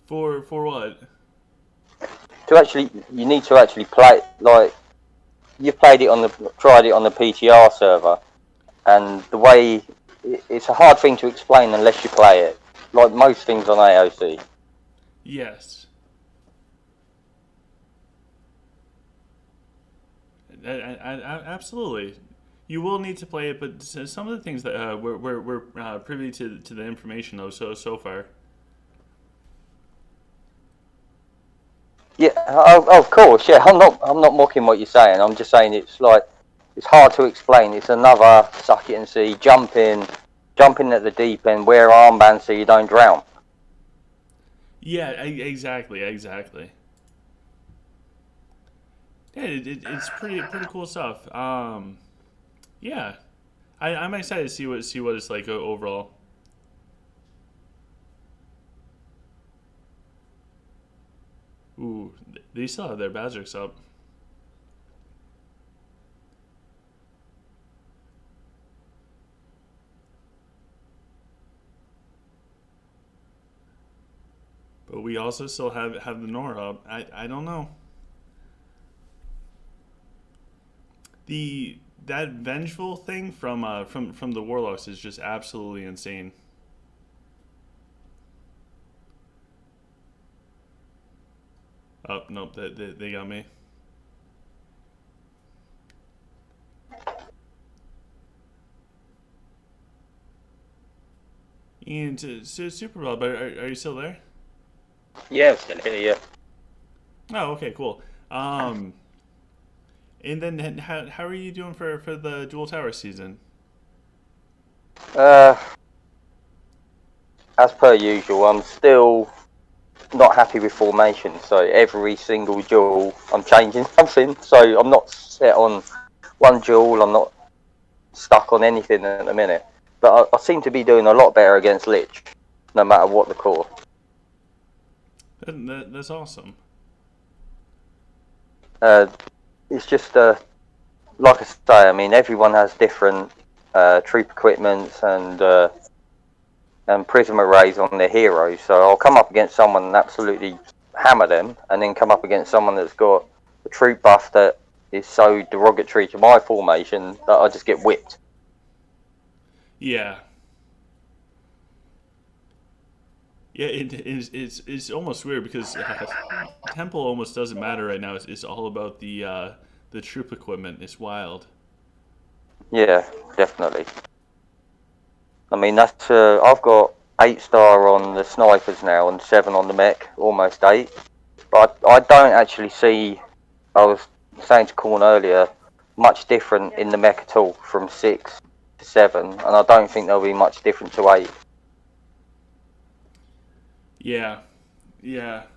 For what? You need to actually play. Like, you've tried it on the PTR server, and the way it's a hard thing to explain unless you play it. Like most things on AOC. Yes. Absolutely. You will need to play it, but some of the things that we're privy to the information of so far. Yeah, of course. Yeah, I'm not mocking what you're saying. I'm just saying it's hard to explain. It's another suck it and see, jump in at the deep end, wear armbands so you don't drown. Yeah, exactly. Yeah, it's pretty cool stuff. Yeah, I'm excited to see what it's like overall. Ooh, they still have their Bazarks up. But we also still have the Nora up. I don't know. That vengeful thing from the Warlocks is just absolutely insane. Oh, nope, they got me. And Super Bob, are you still there? Yeah, I'm still here, yeah. Oh, okay, cool. And then how are you doing for the Dual Tower season? As per usual, I'm still not happy with formation, so every single duel I'm changing something, so I'm not set on one duel, I'm not stuck on anything at the minute, but I seem to be doing a lot better against Lich, no matter what the core. That's awesome. It's just like I say, I mean, everyone has different troop equipments and prism arrays on their heroes, so I'll come up against someone and absolutely hammer them, and then come up against someone that's got a troop buff that is so derogatory to my formation that I just get whipped. Yeah. Yeah, it's almost weird because Temple almost doesn't matter right now. It's all about the troop equipment. It's wild. Yeah, definitely. I mean, that's I've got 8-star on the snipers now and 7 on the mech, almost 8. But I don't actually see, I was saying to Corn earlier, much different in the mech at all from 6 to 7, and I don't think there'll be much different to 8. Yeah. Because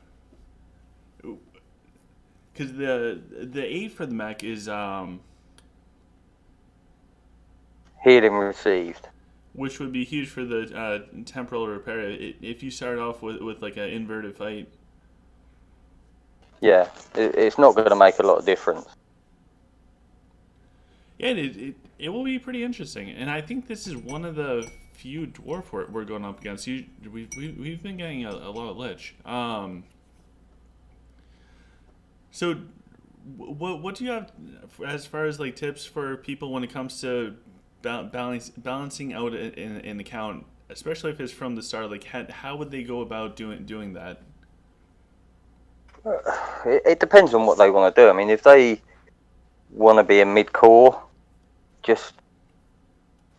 the 8 for the mech is Healing received. which would be huge for the temporal repair if you start off with like an inverted fight. Yeah, it's not going to make a lot of difference. Yeah, it will be pretty interesting, and I think this is one of the few dwarf we're going up against. We've been getting a lot of lich. So what do you have as far as like tips for people when it comes to balancing out an account, especially if it's from the start? Like how would they go about doing that? It depends on what they want to do. I mean, if they want to be a mid-core, just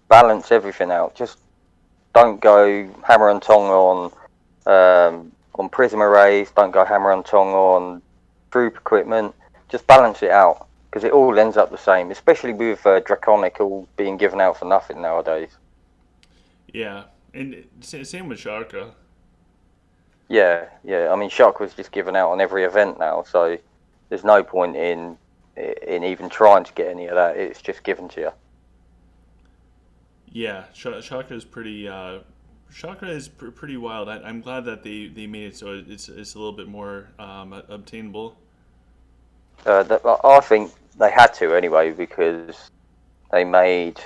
balance everything out. Just don't go hammer and tong on on prism arrays, don't go hammer and tong on troop equipment. Just balance it out because it all ends up the same, especially with Draconic all being given out for nothing nowadays. Yeah, and same with Shaka. Yeah, yeah. I mean, Shock was just given out on every event now, so there's no point in even trying to get any of that. It's just given to you. Yeah, Chakra is pretty. Chakra is pretty wild. I'm glad that they made it so it's a little bit more obtainable. I think they had to anyway because they made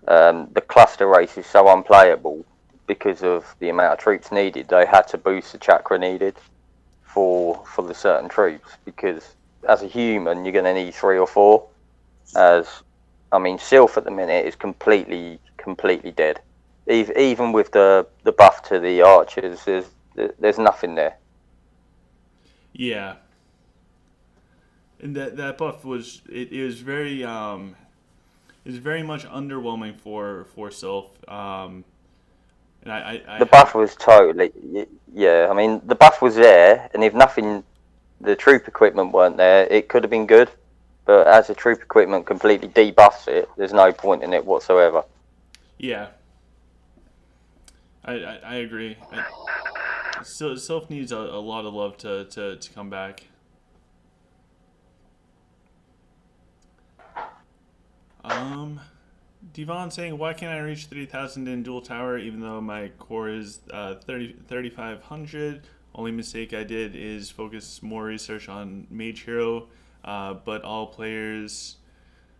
the cluster races so unplayable because of the amount of troops needed. They had to boost the chakra needed for the certain troops because as a human you're going to need 3 or 4. As I mean, Sylph at the minute is completely dead. Even with the buff to the archers, there's nothing there. Yeah, and that buff was it was very is very much underwhelming for Sylph. And I The buff was totally, yeah. I mean, the buff was there, and if nothing, the troop equipment weren't there, it could have been good. But as the troop equipment completely debuffs it, there's no point in it whatsoever. yeah, I agree. Sylph needs a lot of love to come back. Devon saying, why can't I reach 3,000 in Dual Tower even though my core is 3,500? Only mistake I did is focus more research on Mage Hero, but all players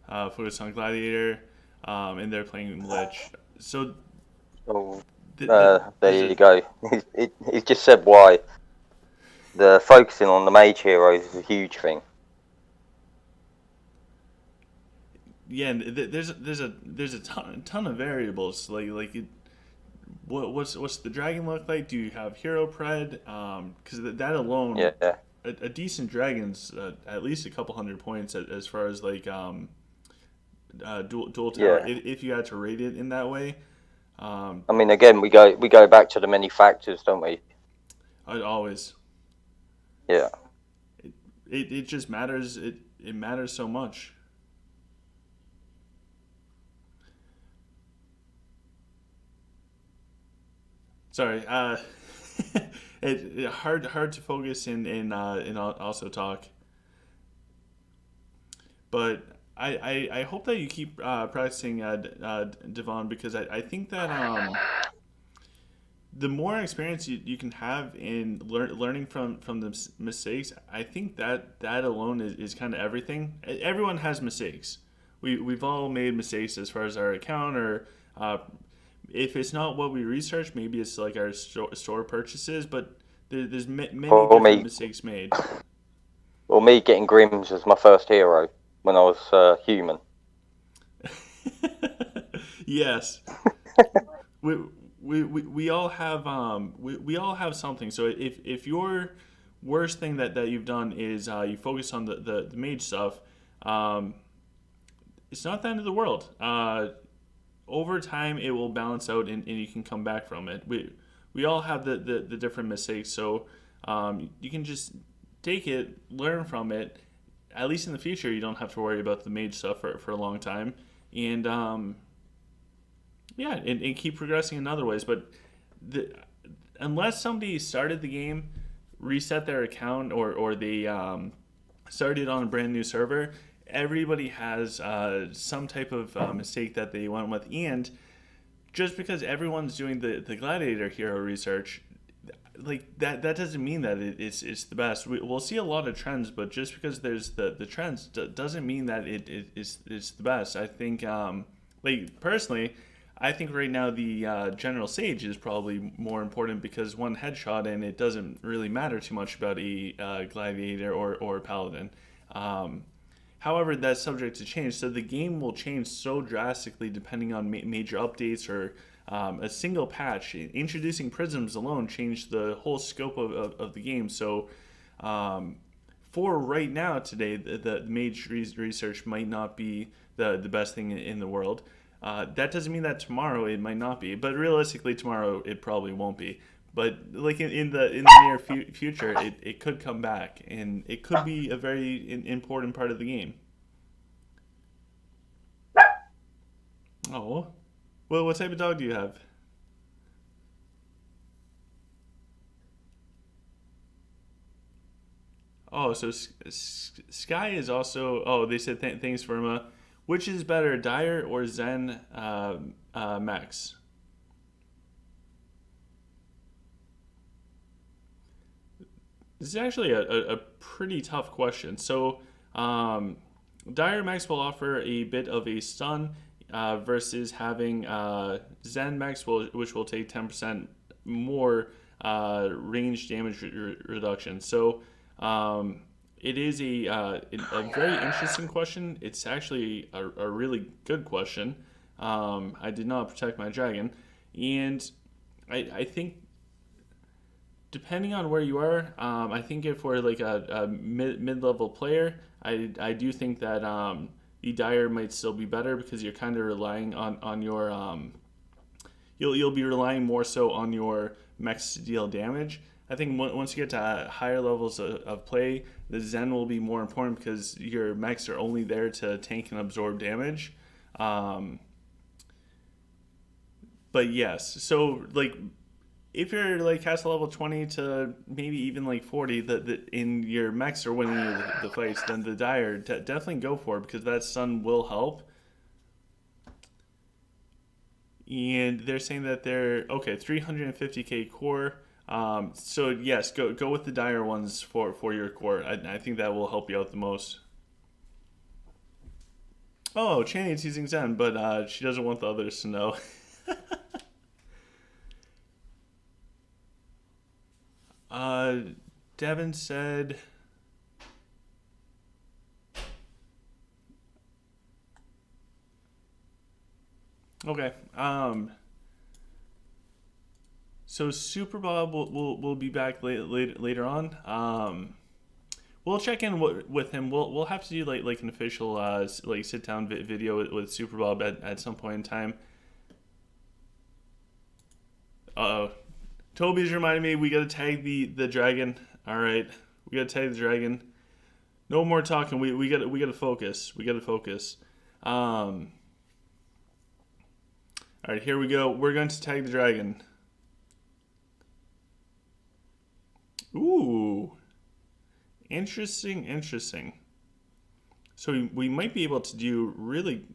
focus on Gladiator, and they're playing Lich. So, Oh, there's there you go. He just said why. The focusing on the mage heroes is a huge thing. yeah, and there's a ton of variables like what's the dragon look like? Do you have hero pred? Because that alone, Yeah, a decent dragon's at least a couple hundred points as far as like dual tower. yeah. If you had to rate it in that way, I mean, again, we go back to the many factors, don't we? I'd always Yeah. it just matters. It matters so much. Sorry, hard to focus and also talk. But I hope that you keep practicing, Devon, because I think that the more experience you can have in learning from the mistakes, I think that alone is kind of everything. Everyone has mistakes. We've all made mistakes as far as our account or if it's not what we research, maybe it's like our store purchases. But there's many Or different me, mistakes made. or me getting Grims as my first hero when I was human. Yes, we, we all have we all have something. So if your worst thing that you've done is you focus on the mage stuff, um, it's not the end of the world. Over time, it will balance out and you can come back from it. We all have the different mistakes, so you can just take it, learn from it. At least in the future, you don't have to worry about the mage stuff for a long time, and yeah, and keep progressing in other ways. But unless somebody started the game, reset their account, or they started on a brand new server, everybody has some type of mistake that they went with. And just because everyone's doing the Gladiator hero research, like that doesn't mean that it's the best. We'll see a lot of trends, but just because there's the trends doesn't mean that it's the best. I think, like personally, I think right now the General Sage is probably more important because one headshot and it doesn't really matter too much about a Gladiator or Paladin. However, that's subject to change. So the game will change so drastically depending on major updates or a single patch. Introducing prisms alone changed the whole scope of the game. So for right now, today, the mage research might not be the best thing in the world. That doesn't mean that tomorrow it might not be. But realistically, tomorrow it probably won't be. But like in the near future, it could come back, and it could be a very important part of the game. Oh, well, what type of dog do you have? Oh, so Sky is also. Oh, they said thanks, Verma. Which is better, Dire or Zen Max? This is actually a pretty tough question. So, um, Dire Max will offer a bit of a stun versus having Zen Max, which will take 10% more range damage reduction. So, um, it is a very interesting question. It's actually a really good question. I did not protect my dragon, and I think depending on where you are, I think if we're like a mid level player, I do think that the Dire might still be better because you're kind of relying on your you'll be relying more so on your mechs to deal damage. I think once you get to higher levels of play, the Zen will be more important because your mechs are only there to tank and absorb damage. Um, but yes, so like if you're like castle level 20 to maybe even like 40 in your mechs are winning the fights, then the Dire definitely go for it because that stun will help. And they're saying that they're okay 350k core. So yes, go with the Dire ones for your core. I think that will help you out the most. Oh, Channy's using Zen, but she doesn't want the others to know. uh, Devin said. Okay. So Super Bob will be back later on. We'll check in with him. We'll have to do like an official like sit down video with Super Bob at some point in time. Uh oh, Toby's reminding me we gotta tag the dragon. All right, we gotta tag the dragon. No more talking. We gotta focus. We gotta focus. All right, here we go. We're going to tag the dragon. Ooh, interesting, interesting. So we might be able to do really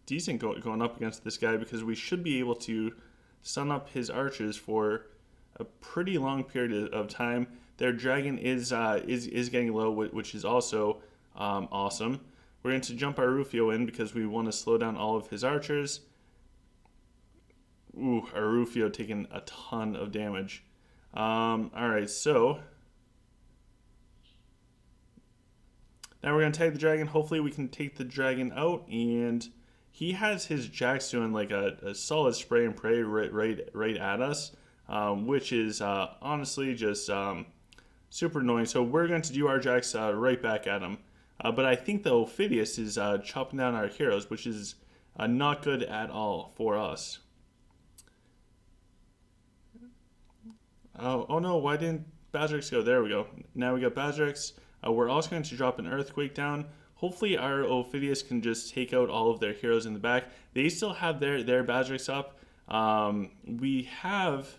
decent going up against this guy because we should be able to stun up his archers for a pretty long period of time. Their dragon is getting low, which is also awesome. We're going to jump our Rufio in because we want to slow down all of his archers. Ooh, our Rufio taking a ton of damage. All right, so now we're gonna tag the dragon. Hopefully, we can take the dragon out, and he has his Jax doing like a solid spray and pray right at us, which is honestly just super annoying. So we're going to do our Jax right back at him. But I think the Ophidius is chopping down our heroes, which is not good at all for us. Oh no, why didn't Bazrix go? There we go. Now we got Bazrix. We're also going to drop an Earthquake down. Hopefully our Ophidius can just take out all of their heroes in the back. They still have their Bazrix up. We have...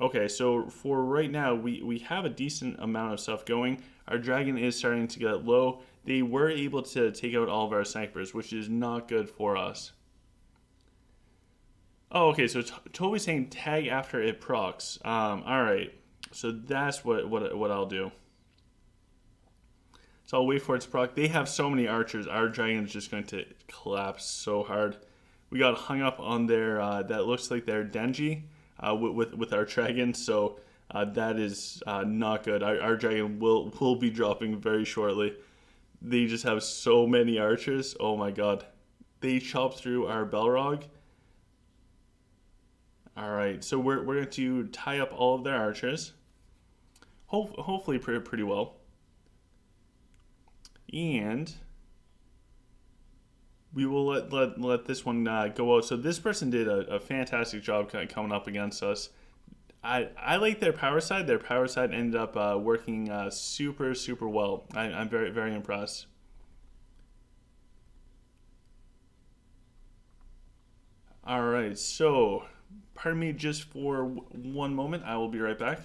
Okay, so for right now, we have a decent amount of stuff going. Our dragon is starting to get low. They were able to take out all of our snipers, which is not good for us. Oh, okay, so Toby's saying tag after it procs. Alright, so that's what I'll do. So I'll wait for it to proc. They have so many archers. Our dragon is just going to collapse so hard. We got hung up on their, that looks like their Denji with our dragon, so that is not good. Our dragon will be dropping very shortly. They just have so many archers. Oh my god. They chopped through our Belrog. Alright, so we're going to tie up all of their archers. Hopefully pretty well. And we will let this one go out. So this person did a fantastic job coming up against us. I like their power side. Their power side ended up working super well. I'm very impressed. All right, so pardon me just for one moment. I will be right back.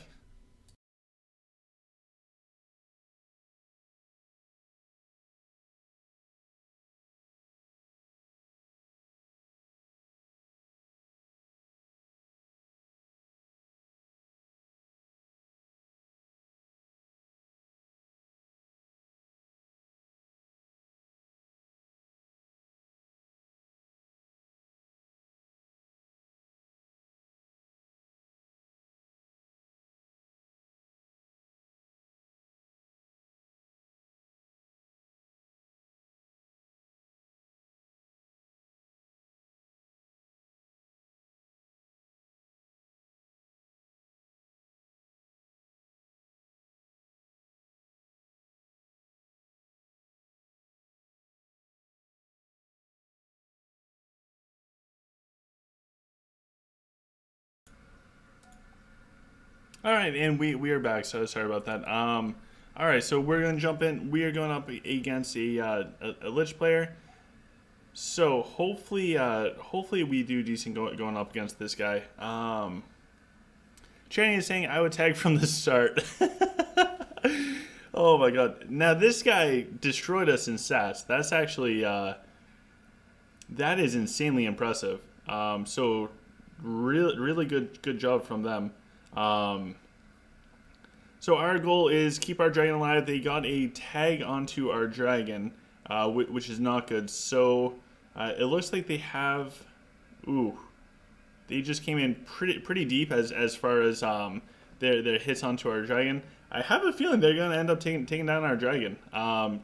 All right, and we are back. So sorry about that. All right, so we're gonna jump in. We are going up against a Lich player. So hopefully we do decent going up against this guy. Channing is saying I would tag from the start. Oh my god! Now this guy destroyed us in stats. That's actually that is insanely impressive. So really good job from them. Um, so our goal is keep our dragon alive. They got a tag onto our dragon, which is not good. So it looks like they have. Ooh, they just came in pretty deep as far as their hits onto our dragon. I have a feeling they're gonna end up taking down our dragon.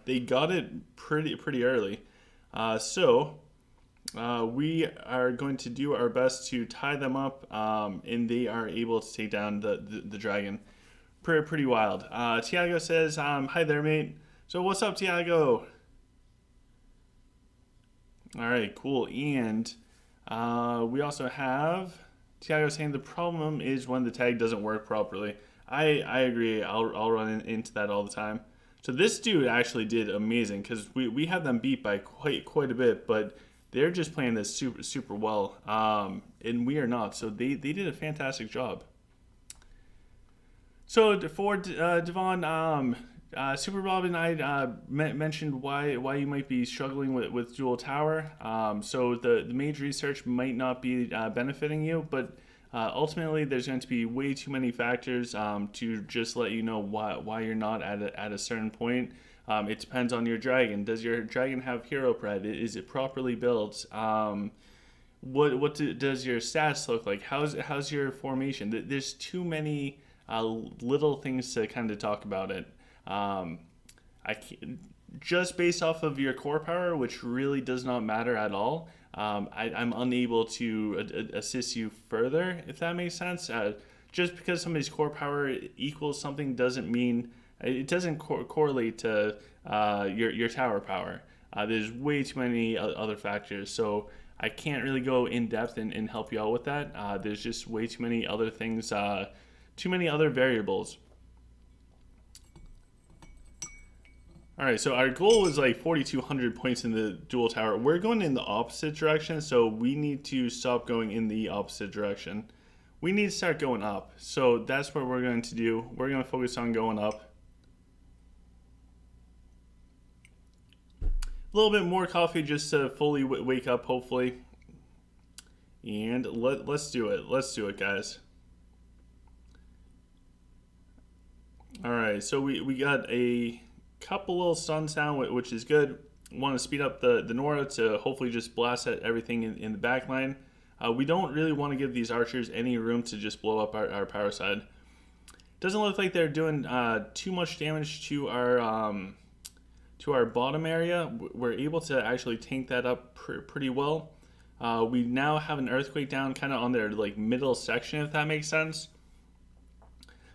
They got it pretty early, so we are going to do our best to tie them up, and they are able to take down the dragon. Pretty wild. Tiago says, "Hi there, mate." So what's up, Tiago? All right, cool. And we also have Tiago saying the problem is when the tag doesn't work properly. I agree. I'll run into that all the time. So this dude actually did amazing because we have them beat by quite a bit, but they're just playing this super well, and we are not. So they did a fantastic job. So for Devon, Super Bob and I mentioned why you might be struggling with Dual Tower. So the mage research might not be benefiting you, but ultimately there's going to be way too many factors to just let you know why you're not at a certain point. It depends on your dragon. Does your dragon have hero pred? Is it properly built? Does your stats look like? How's your formation? There's too many little things to kind of talk about it. Um, I can't, just based off of your core power, which really does not matter at all. I'm unable to assist you further, if that makes sense. Just because somebody's core power equals something doesn't mean it doesn't correlate to your tower power. There's way too many other factors, so I can't really go in depth and help you out with that. There's just way too many other things, too many other variables. All right, so our goal is like 4,200 points in the dual tower. We're going in the opposite direction, so we need to stop going in the opposite direction. We need to start going up. So that's what we're going to do. We're going to focus on going up. A little bit more coffee just to fully wake up, hopefully. And let's do it. Let's do it, guys. All right, so we got a couple little stuns down, which is good. Want to speed up the Nora to hopefully just blast at everything in the back line. We don't really want to give these archers any room to just blow up our power side. Doesn't look like they're doing too much damage to our bottom area. We're able to actually tank that up pretty well. We now have an earthquake down kind of on their like middle section, if that makes sense.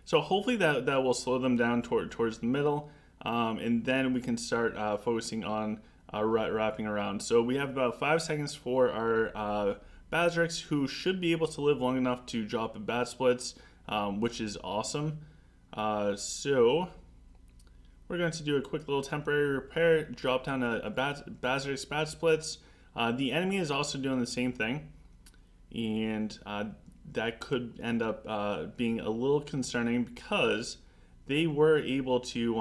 So hopefully that will slow them down towards the middle. And then we can start focusing on wrapping around. So we have about 5 seconds for our Bazrix, who should be able to live long enough to drop a Bat Splits. which is awesome. So we're going to do a quick little temporary repair, drop down a Bazarix Bat Splits. The enemy is also doing the same thing, and that could end up being a little concerning because they were able to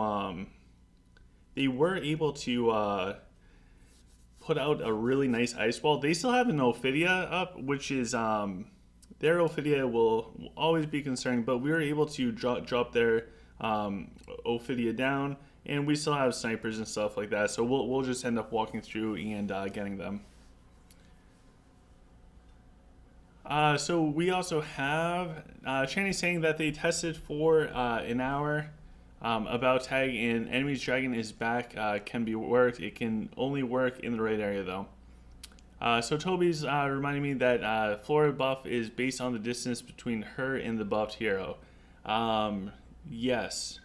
put out a really nice ice wall. They still have an Ophidia up, which is their Ophidia will always be concerning, but we were able to drop their Ophidia down, and we still have snipers and stuff like that. So we'll just end up walking through and getting them. So we also have Channy saying that they tested for an hour about tag, and enemy's dragon is back, can be worked. It can only work in the right area though. So Toby's reminding me that Flora buff is based on the distance between her and the buffed hero. Yes.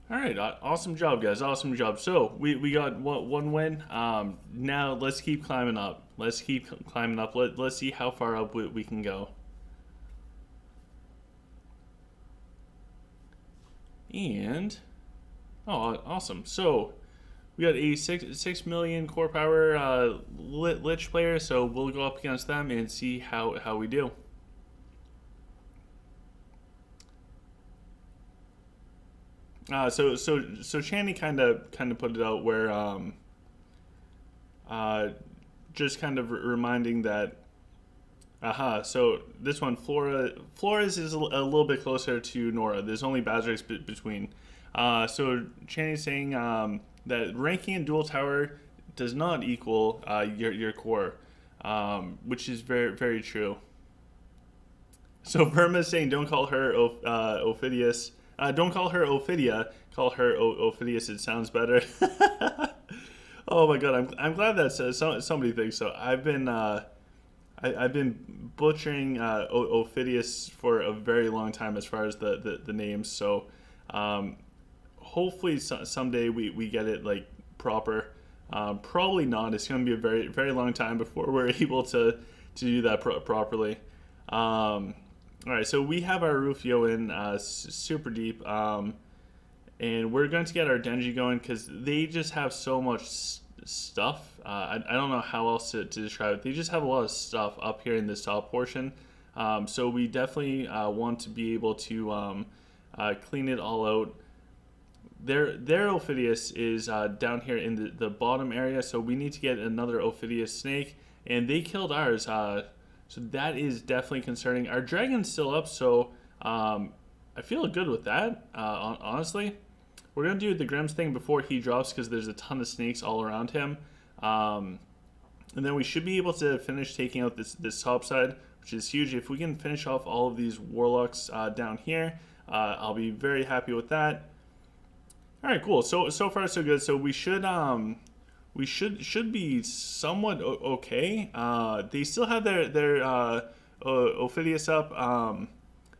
All right, awesome job, guys. Awesome job. So we got one win. Now let's keep climbing up. Let's keep climbing up. Let's see how far up we can go. And oh, awesome. So we got a 6 million core power Lich player. So we'll go up against them and see how we do. So Channy kind of put it out where just kind of reminding that so this one Flores is a little bit closer to Nora. There's only Bazarix between. So Channy's saying that ranking in Duel Tower does not equal your core, which is very true. So Burma's saying don't call her Ophidius. Don't call her Ophidia. Call her Ophidius. It sounds better. Oh my god, I'm glad that somebody thinks so. I've been butchering Ophidius for a very long time as far as the names. So hopefully someday we get it like proper. Probably not. It's going to be a very long time before we're able to do that properly. All right, so we have our Rufio in super deep, and we're going to get our Denji going because they just have so much stuff. I don't know how else to describe it. They just have a lot of stuff up here in this top portion. So we definitely want to be able to clean it all out. Their Ophidius is down here in the bottom area, so we need to get another Ophidius snake, and they killed ours. So that is definitely concerning. Our dragon's still up, so I feel good with that, honestly. We're going to do the Grimm's thing before he drops because there's a ton of snakes all around him. And then we should be able to finish taking out this top side, which is huge. If we can finish off all of these warlocks down here, I'll be very happy with that. All right, cool. So far so good. So we should be somewhat okay. They still have their Ophidius up.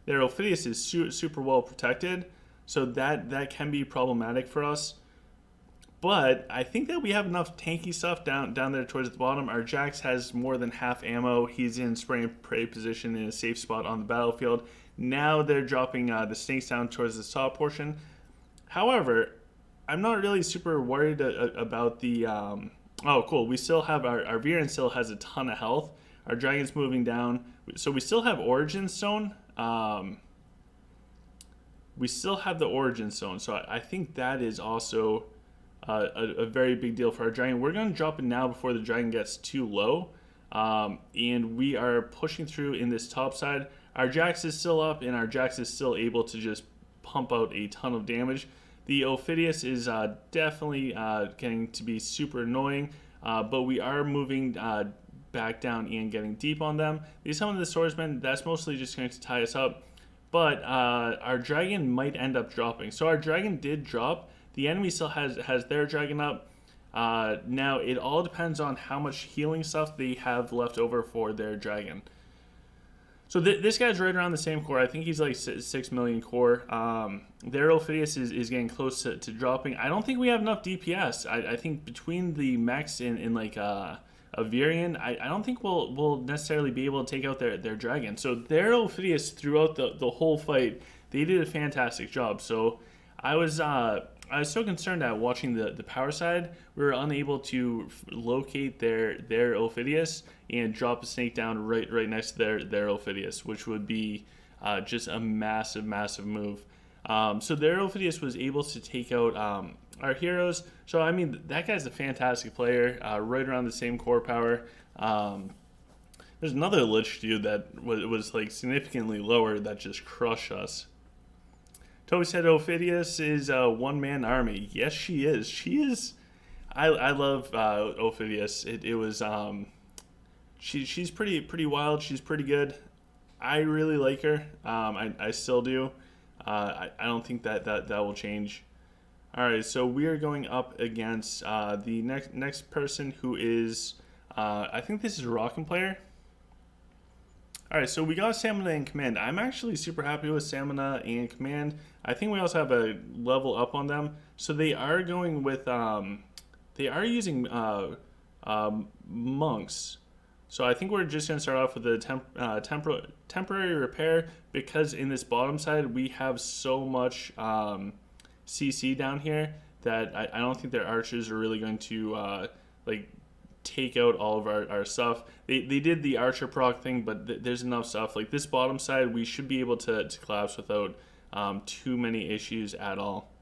Their Ophidius is super well protected, so that can be problematic for us. But I think that we have enough tanky stuff down there towards the bottom. Our Jax has more than half ammo. He's in spray and pray position in a safe spot on the battlefield. Now they're dropping the snakes down towards the top portion. However, I'm not really super worried about the... oh, cool. We still have... Our Viren still has a ton of health. Our Dragon's moving down. So we still have Origin Stone. We still have the Origin Stone. So I think that is also a very big deal for our Dragon. We're going to drop it now before the Dragon gets too low. And we are pushing through in this top side. Our Jax is still up, and our Jax is still able to just pump out a ton of damage. The Ophidius is definitely getting to be super annoying, but we are moving back down and getting deep on them. These some of the swordsmen, that's mostly just going to tie us up, but our dragon might end up dropping. So our dragon did drop. The enemy still has their dragon up. Now it all depends on how much healing stuff they have left over for their dragon. So this guy's right around the same core. I think he's like 6 million core. Their Ophidius is getting close to dropping. I don't think we have enough DPS. I think between the mechs and like a Virion, I don't think we'll necessarily be able to take out their dragon. So their Ophidius throughout the whole fight, they did a fantastic job. So I was so concerned at watching the power side, we were unable to locate their Ophidius and drop a snake down right next to their Ophidius, which would be just a massive move. So their Ophidius was able to take out our heroes. So I mean, that guy's a fantastic player, right around the same core power. There's another Lich dude that was like significantly lower that just crushed us. Toby said Ophidius is a one-man army. Yes, she is. She is. I love Ophidius. It was she's pretty wild. She's pretty good. I really like her. I still do. I don't think that will change. All right, so we are going up against the next person who is I think this is a Rockin' player. All right, so we got Stamina and Command. I'm actually super happy with Stamina and Command. I think we also have a level up on them. So they are going with, they are using monks. So I think we're just going to start off with the temporary repair, because in this bottom side we have so much CC down here that I don't think their archers are really going to like take out all of our stuff. They did the archer proc thing, but there's enough stuff. Like this bottom side, we should be able to collapse without too many issues at all.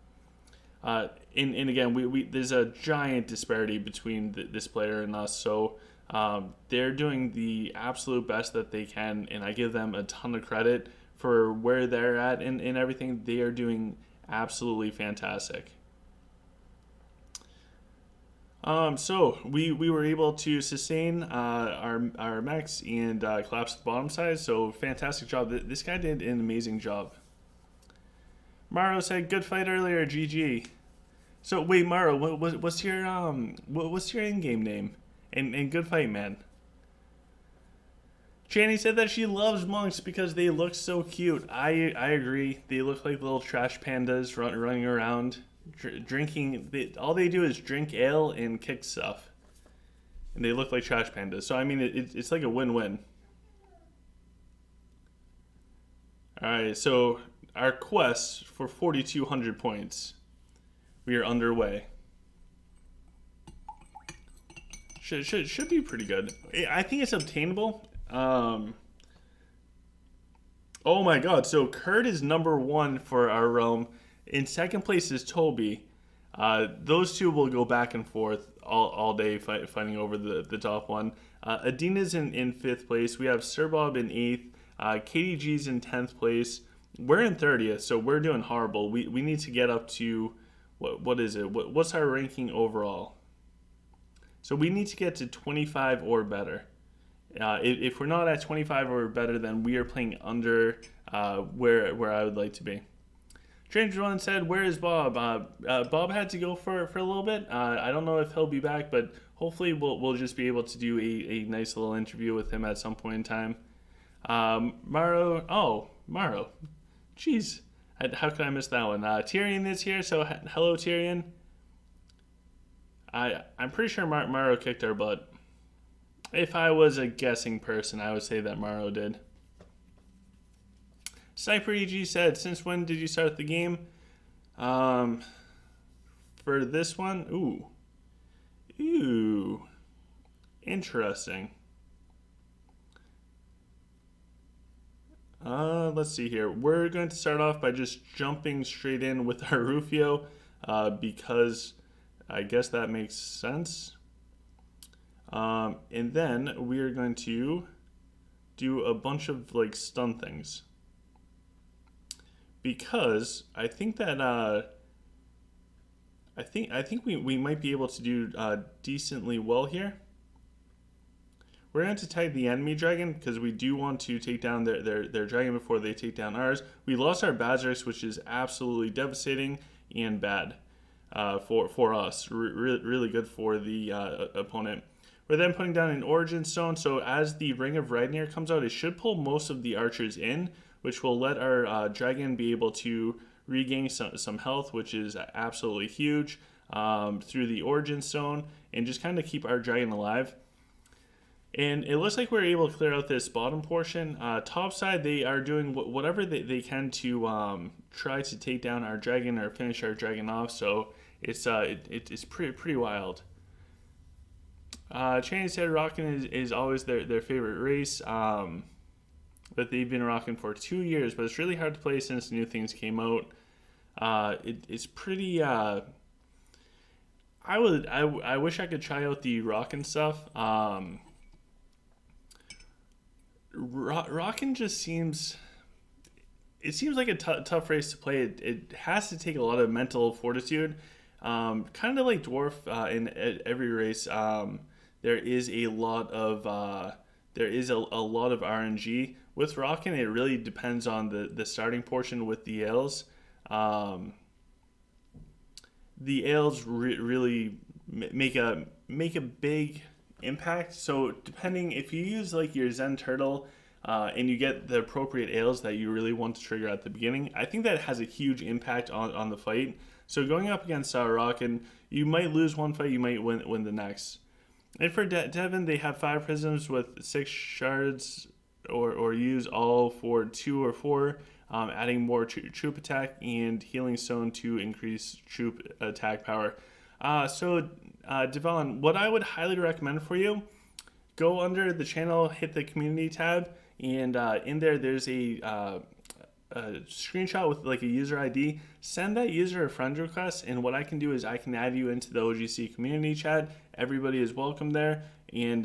And again, there's a giant disparity between this player and us, so they're doing the absolute best that they can, and I give them a ton of credit for where they're at and everything. They are doing absolutely fantastic. So we were able to sustain our mechs and collapse the bottom side. So fantastic job. This guy did an amazing job. Maro said, "Good fight earlier, GG." So wait, Maro, what's your in-game name? And good fight, man. Channy said that she loves monks because they look so cute. I agree. They look like little trash pandas running around. Drinking, all they do is drink ale and kick stuff, and they look like trash pandas. So I mean, it's like a win-win. All right, so our quest for 4,200 points, we are underway. Should be pretty good. I think it's obtainable. Oh my God! So Kurt is number 1 for our realm. In second place is Toby. Those two will go back and forth all day fighting over the top one. Adina's in 5th place. We have Sirbob in 8th. KDG's in 10th place. We're in 30th, so we're doing horrible. We need to get up to, what is it? What's our ranking overall? So we need to get to 25 or better. If we're not at 25 or better, then we are playing under where I would like to be. Stranger One said, "Where is Bob?" Bob had to go for a little bit. I don't know if he'll be back, but hopefully we'll just be able to do a nice little interview with him at some point in time. Maro, jeez, how could I miss that one? Tyrion is here, so hello Tyrion. I'm pretty sure Maro kicked our butt. If I was a guessing person, I would say that Maro did. Sniper EG said, "Since when did you start the game?" For this one, ooh, interesting. Let's see here. We're going to start off by just jumping straight in with our Rufio, because I guess that makes sense. And then we are going to do a bunch of like stun things, because I think that I think we might be able to do decently well here. We're going to tag the enemy dragon because we do want to take down their dragon before they take down ours. We lost our Bazarix, which is absolutely devastating and bad for us. Really good for the opponent. We're then putting down an Origin Stone, so as the Ring of Ragnir comes out, it should pull most of the archers in, which will let our dragon be able to regain some health, which is absolutely huge, through the Origin Stone, and just kind of keep our dragon alive. And it looks like we're able to clear out this bottom portion. Top side, they are doing whatever they can to try to take down our dragon or finish our dragon off. So it's pretty wild. Chinese said rocking is always their favorite race. That they've been rocking for 2 years, but it's really hard to play since new things came out. It's pretty. I wish I could try out the rockin' stuff. Rockin' just seems. It seems like a tough race to play. It has to take a lot of mental fortitude. Kind of like dwarf in every race. There is a lot of a lot of RNG with rockin'. It really depends on the starting portion with the ales. The ales really make a big impact. So depending if you use like your Zen Turtle and you get the appropriate ales that you really want to trigger at the beginning, I think that has a huge impact on the fight. So going up against Rockin', you might lose one fight, you might win the next. And for Devon, they have 5 prisms with 6 shards, or use all for 2 or 4, adding more troop attack and healing stone to increase troop attack power. Devon, what I would highly recommend for you, go under the channel, hit the community tab, and in there's a screenshot with like a user ID. Send that user a friend request, and what I can do is I can add you into the OGC community chat. Everybody is welcome there, and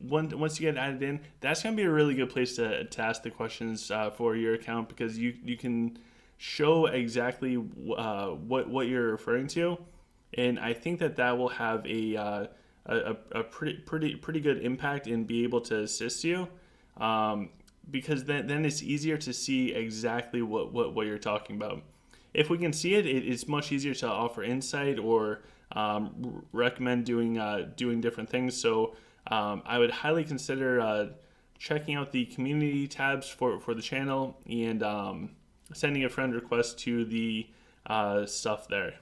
once you get added in, that's going to be a really good place to ask the questions for your account, because you can show exactly what you're referring to, and I think that will have a pretty good impact and be able to assist you. Because then it's easier to see exactly what you're talking about. If we can see it, it's much easier to offer insight or recommend doing different things. So I would highly consider checking out the community tabs for the channel and sending a friend request to the stuff there.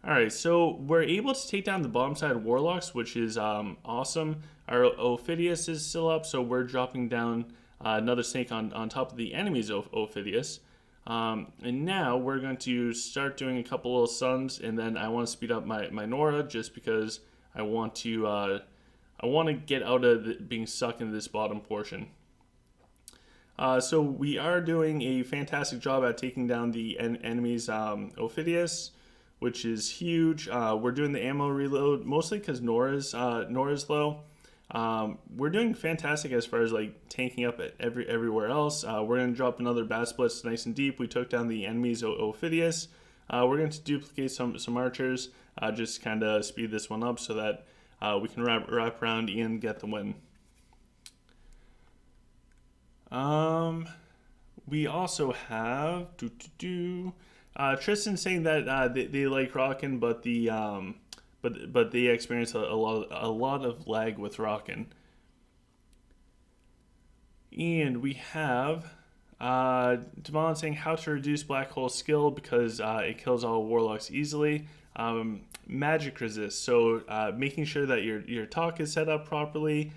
Alright, so we're able to take down the bottom side Warlocks, which is awesome. Our Ophidius is still up, so we're dropping down another snake on top of the enemy's Ophidius. And now we're going to start doing a couple little suns, and then I want to speed up my Nora just because I want to get out of being stuck in this bottom portion. So we are doing a fantastic job at taking down the enemy's Ophidius, which is huge. We're doing the ammo reload mostly because Nora's low. We're doing fantastic as far as like tanking up at everywhere else. We're gonna drop another bat splits nice and deep. We took down the enemy's Ophidius. We're going to duplicate some archers, just kind of speed this one up so that we can wrap around and get the win. We also have Tristan saying that they like rockin', but they experience a lot of lag with rockin'. And we have Devon saying how to reduce black hole skill because it kills all warlocks easily. Magic resist, so making sure that your talk is set up properly.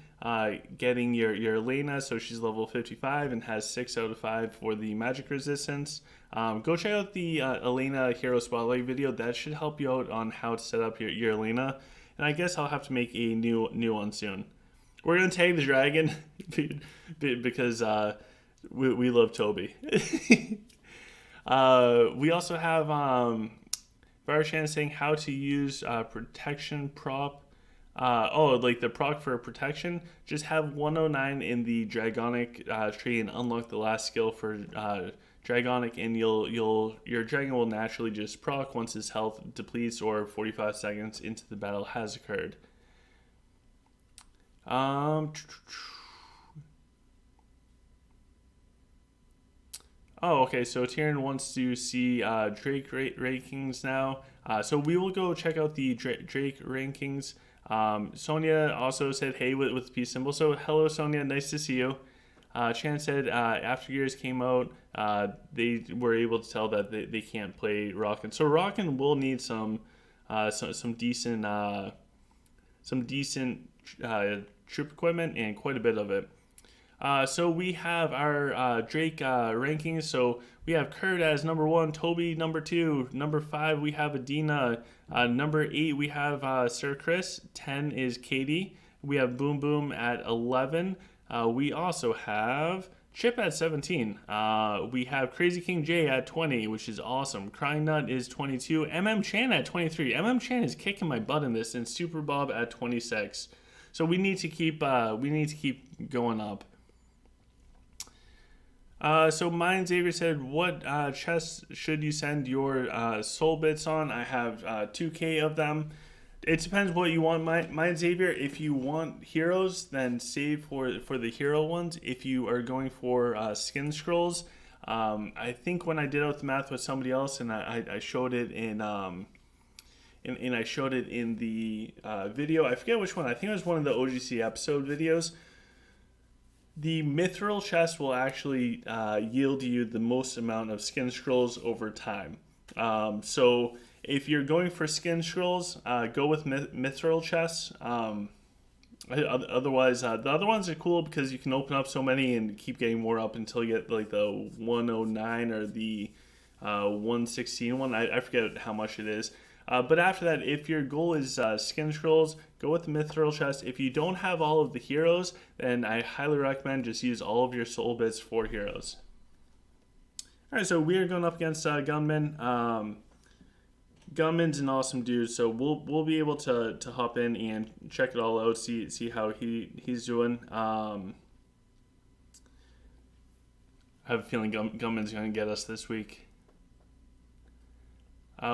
Getting your Elena, so she's level 55 and has 6 out of 5 for the magic resistance. Go check out the Elena Hero Spotlight video. That should help you out on how to set up your Elena. And I guess I'll have to make a new one soon. We're going to tag the dragon because we love Toby. We also have Varshan saying how to use protection prop. Like the proc for protection, just have 109 in the Dragonic tree and unlock the last skill for Dragonic, and your dragon will naturally just proc once his health depletes or 45 seconds into the battle has occurred. Okay, so Tyrion wants to see Drake rankings now. So we will go check out the Drake rankings. Sonia also said hey with peace symbol. So hello Sonia, nice to see you. Chan said after Gears came out, they were able to tell that they can't play Rockin'. So Rockin' will need some decent troop equipment and quite a bit of it. So we have our Drake rankings. So we have Kurt as number 1, Toby number 2, number 5 we have Adina, number 8 we have Sir Chris, 10 is Katie, we have Boom Boom at 11. We also have Chip at 17. We have Crazy King J at 20, which is awesome. Crying Nut is 22. Chan at 23. Chan is kicking my butt in this, and Super Bob at 26. So we need to keep going up. So Mine Xavier said, what chests should you send your soul bits on? I have 2K of them. It depends what you want, Mine Xavier. If you want heroes, then save for the hero ones. If you are going for skin scrolls, I think when I did out the math with somebody else, and I showed it in I showed it in the video. I forget which one. I think it was one of the OGC episode videos. The mithril chest will actually yield you the most amount of skin scrolls over time. So if you're going for skin scrolls, go with mithril chests. Otherwise, the other ones are cool because you can open up so many and keep getting more up until you get like the 109 or the 116 one. I forget how much it is. But after that, if your goal is skin scrolls, go with the mithril chest. If you don't have all of the heroes, then I highly recommend just use all of your soul bits for heroes. Alright, so we are going up against Gunman. Gunman's an awesome dude, so we'll be able to hop in and check it all out, see how he's doing. I have a feeling Gunman's going to get us this week.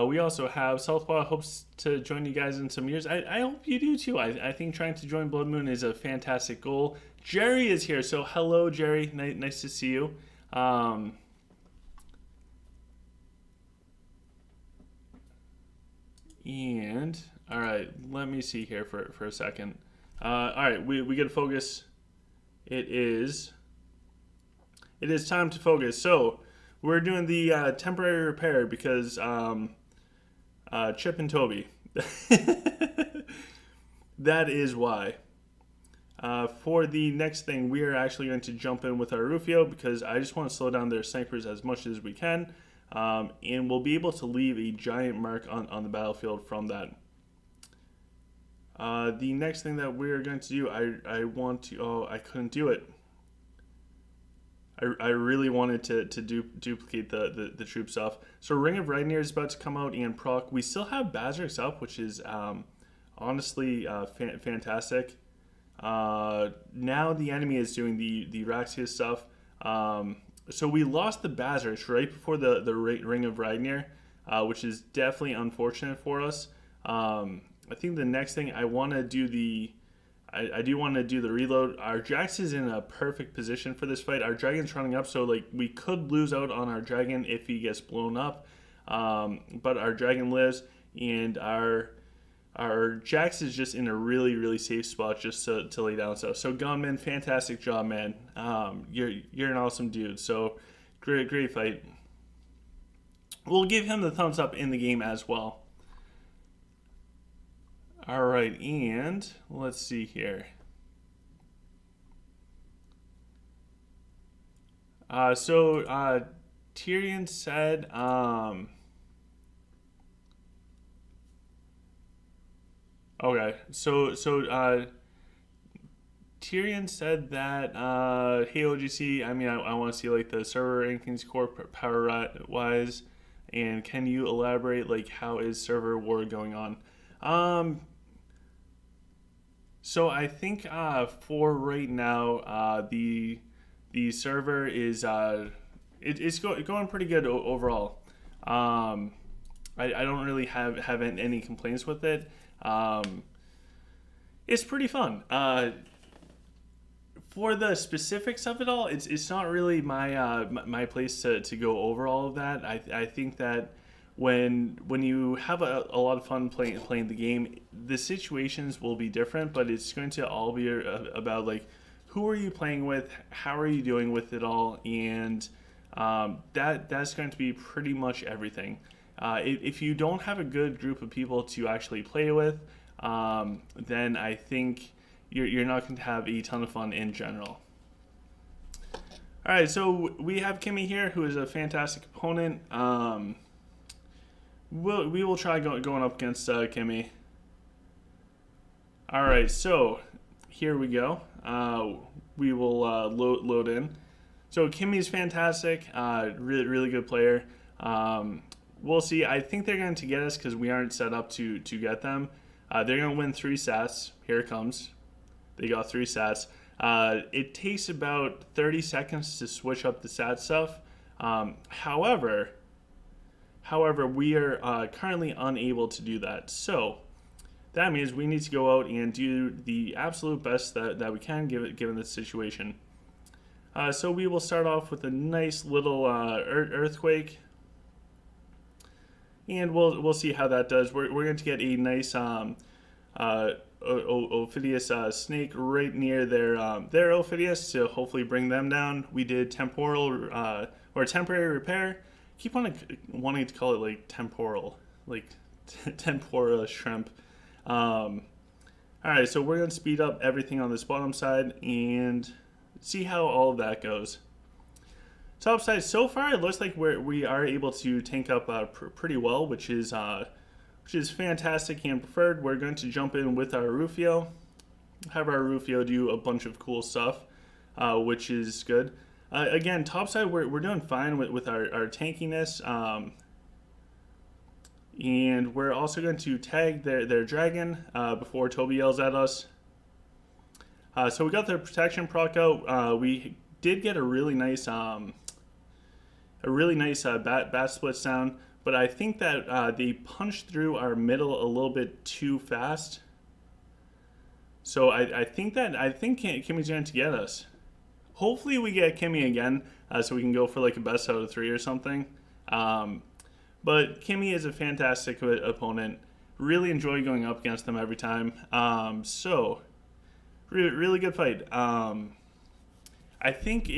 We also have Southpaw hopes to join you guys in some years. I hope you do too. I think trying to join Blood Moon is a fantastic goal. Jerry is here, so hello, Jerry. Nice to see you. And all right, let me see here for a second. All right, we get to focus. It is time to focus. So we're doing the temporary repair because Chip and Toby. That is why. For the next thing, we are actually going to jump in with our Rufio because I just want to slow down their snipers as much as we can. And we'll be able to leave a giant mark on the battlefield from that. The next thing that we're going to do, I couldn't do it. I really wanted to duplicate the troop stuff. So Ring of Ragnar is about to come out and proc. We still have Bazarix up, which is honestly fantastic. Now the enemy is doing the Raxia stuff. So we lost the Bazarix right before the Ring of Ragnar, which is definitely unfortunate for us. I think the next thing I want to do I do want to do the reload. Our Jax is in a perfect position for this fight. Our Dragon's running up, so like we could lose out on our Dragon if he gets blown up. But our Dragon lives, and our Jax is just in a really, really safe spot just to lay down stuff. So Gunman, fantastic job, man. You're an awesome dude. So great fight. We'll give him the thumbs up in the game as well. All right, and let's see here. So Tyrion said, okay, so Tyrion said that, hey OGC, I mean, I want to see like the server rankings core power wise, and can you elaborate like how is server war going on? So I think for right now, the server is it's going pretty good overall. I don't really have any complaints with it. It's pretty fun. For the specifics of it all, it's not really my place to go over all of that. I think that when you have a lot of fun playing the game, the situations will be different, but it's going to all be about like who are you playing with, how are you doing with it all, and that's going to be pretty much everything. If you don't have a good group of people to actually play with, then I think you're not going to have a ton of fun in general. All right, so we have Kimmy here, who is a fantastic opponent. We will try going up against Kimmy. All right, so here we go. We will load in. So Kimmy's fantastic, really good player. We'll see. I think they're going to get us because we aren't set up to get them. They're going to win 3 sats. Here it comes. They got 3 sats. It takes about 30 seconds to switch up the sat stuff. However, we are currently unable to do that. So that means we need to go out and do the absolute best that we can given this situation. So we will start off with a nice little earthquake, and we'll see how that does. We're going to get a nice Ophidius snake right near their Ophidius to hopefully bring them down. We did temporal or temporary repair. Keep on wanting to call it like temporal, like tempura shrimp. All right, so we're going to speed up everything on this bottom side and see how all of that goes. Top side, so far it looks like we are able to tank up pretty well, which is fantastic and preferred. We're going to jump in with our Rufio, have our Rufio do a bunch of cool stuff, which is good. Again, top side, we're doing fine with our tankiness. And we're also going to tag their dragon before Toby yells at us. So we got the protection proc out. We did get a really nice bat splits down, but I think that they punched through our middle a little bit too fast. So I think Kimmy's going to get us. Hopefully we get Kimmy again, so we can go for like a best out of 3 or something. But Kimmy is a fantastic opponent. Really enjoy going up against them every time. So really good fight. I think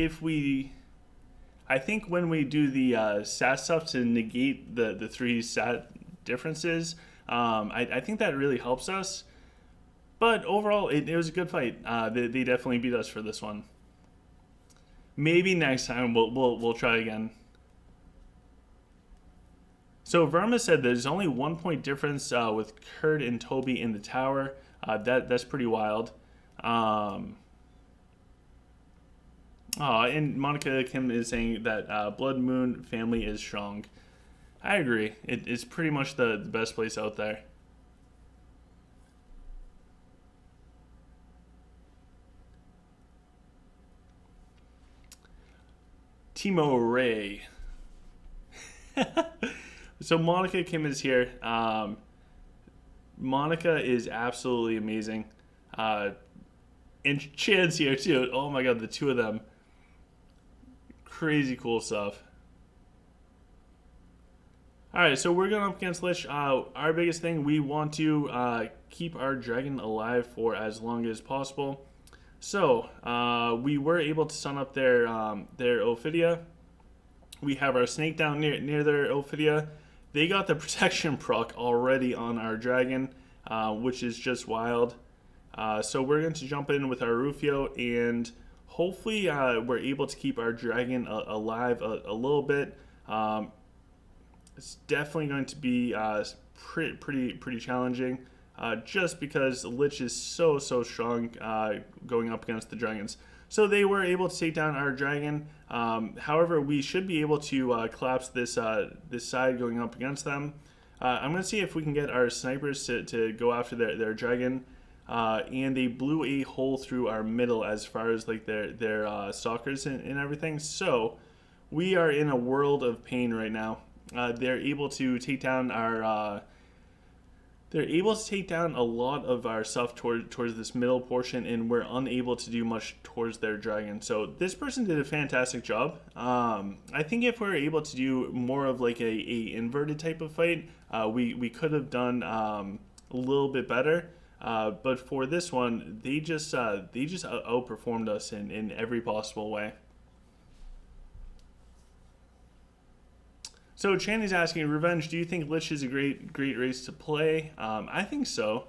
when we do the stat stuff to negate the 3 stat differences, I think that really helps us. But overall, it was a good fight. They definitely beat us for this one. Maybe next time we'll try again. So Verma said there's only 1 point difference with Kurt and Toby in the tower. That's pretty wild. And Monica Kim is saying that Blood Moon family is strong. I agree. It's pretty much the best place out there. Timo Ray. So Monica Kim is here. Monica is absolutely amazing. And Chad's here too. Oh my god, the two of them. Crazy cool stuff. Alright, so we're going up against Lich. Our biggest thing, we want to keep our dragon alive for as long as possible. So, we were able to stun up their Ophidia. We have our snake down near their Ophidia. They got the protection proc already on our dragon, which is just wild. So we're going to jump in with our Rufio, and hopefully we're able to keep our dragon alive a little bit. It's definitely going to be pretty challenging, just because Lich is so strong going up against the dragons. So they were able to take down our dragon. However, we should be able to collapse this side going up against them. I'm going to see if we can get our snipers to go after their dragon. And they blew a hole through our middle as far as like their stalkers and everything. So we are in a world of pain right now. They're able to take down our... They're able to take down a lot of our stuff towards this middle portion, and we're unable to do much towards their dragon. So this person did a fantastic job. I think if we're able to do more of like a inverted type of fight, we could have done a little bit better. But for this one, they just outperformed us in every possible way. So Channy's asking, Revenge, do you think Lich is a great race to play? I think so.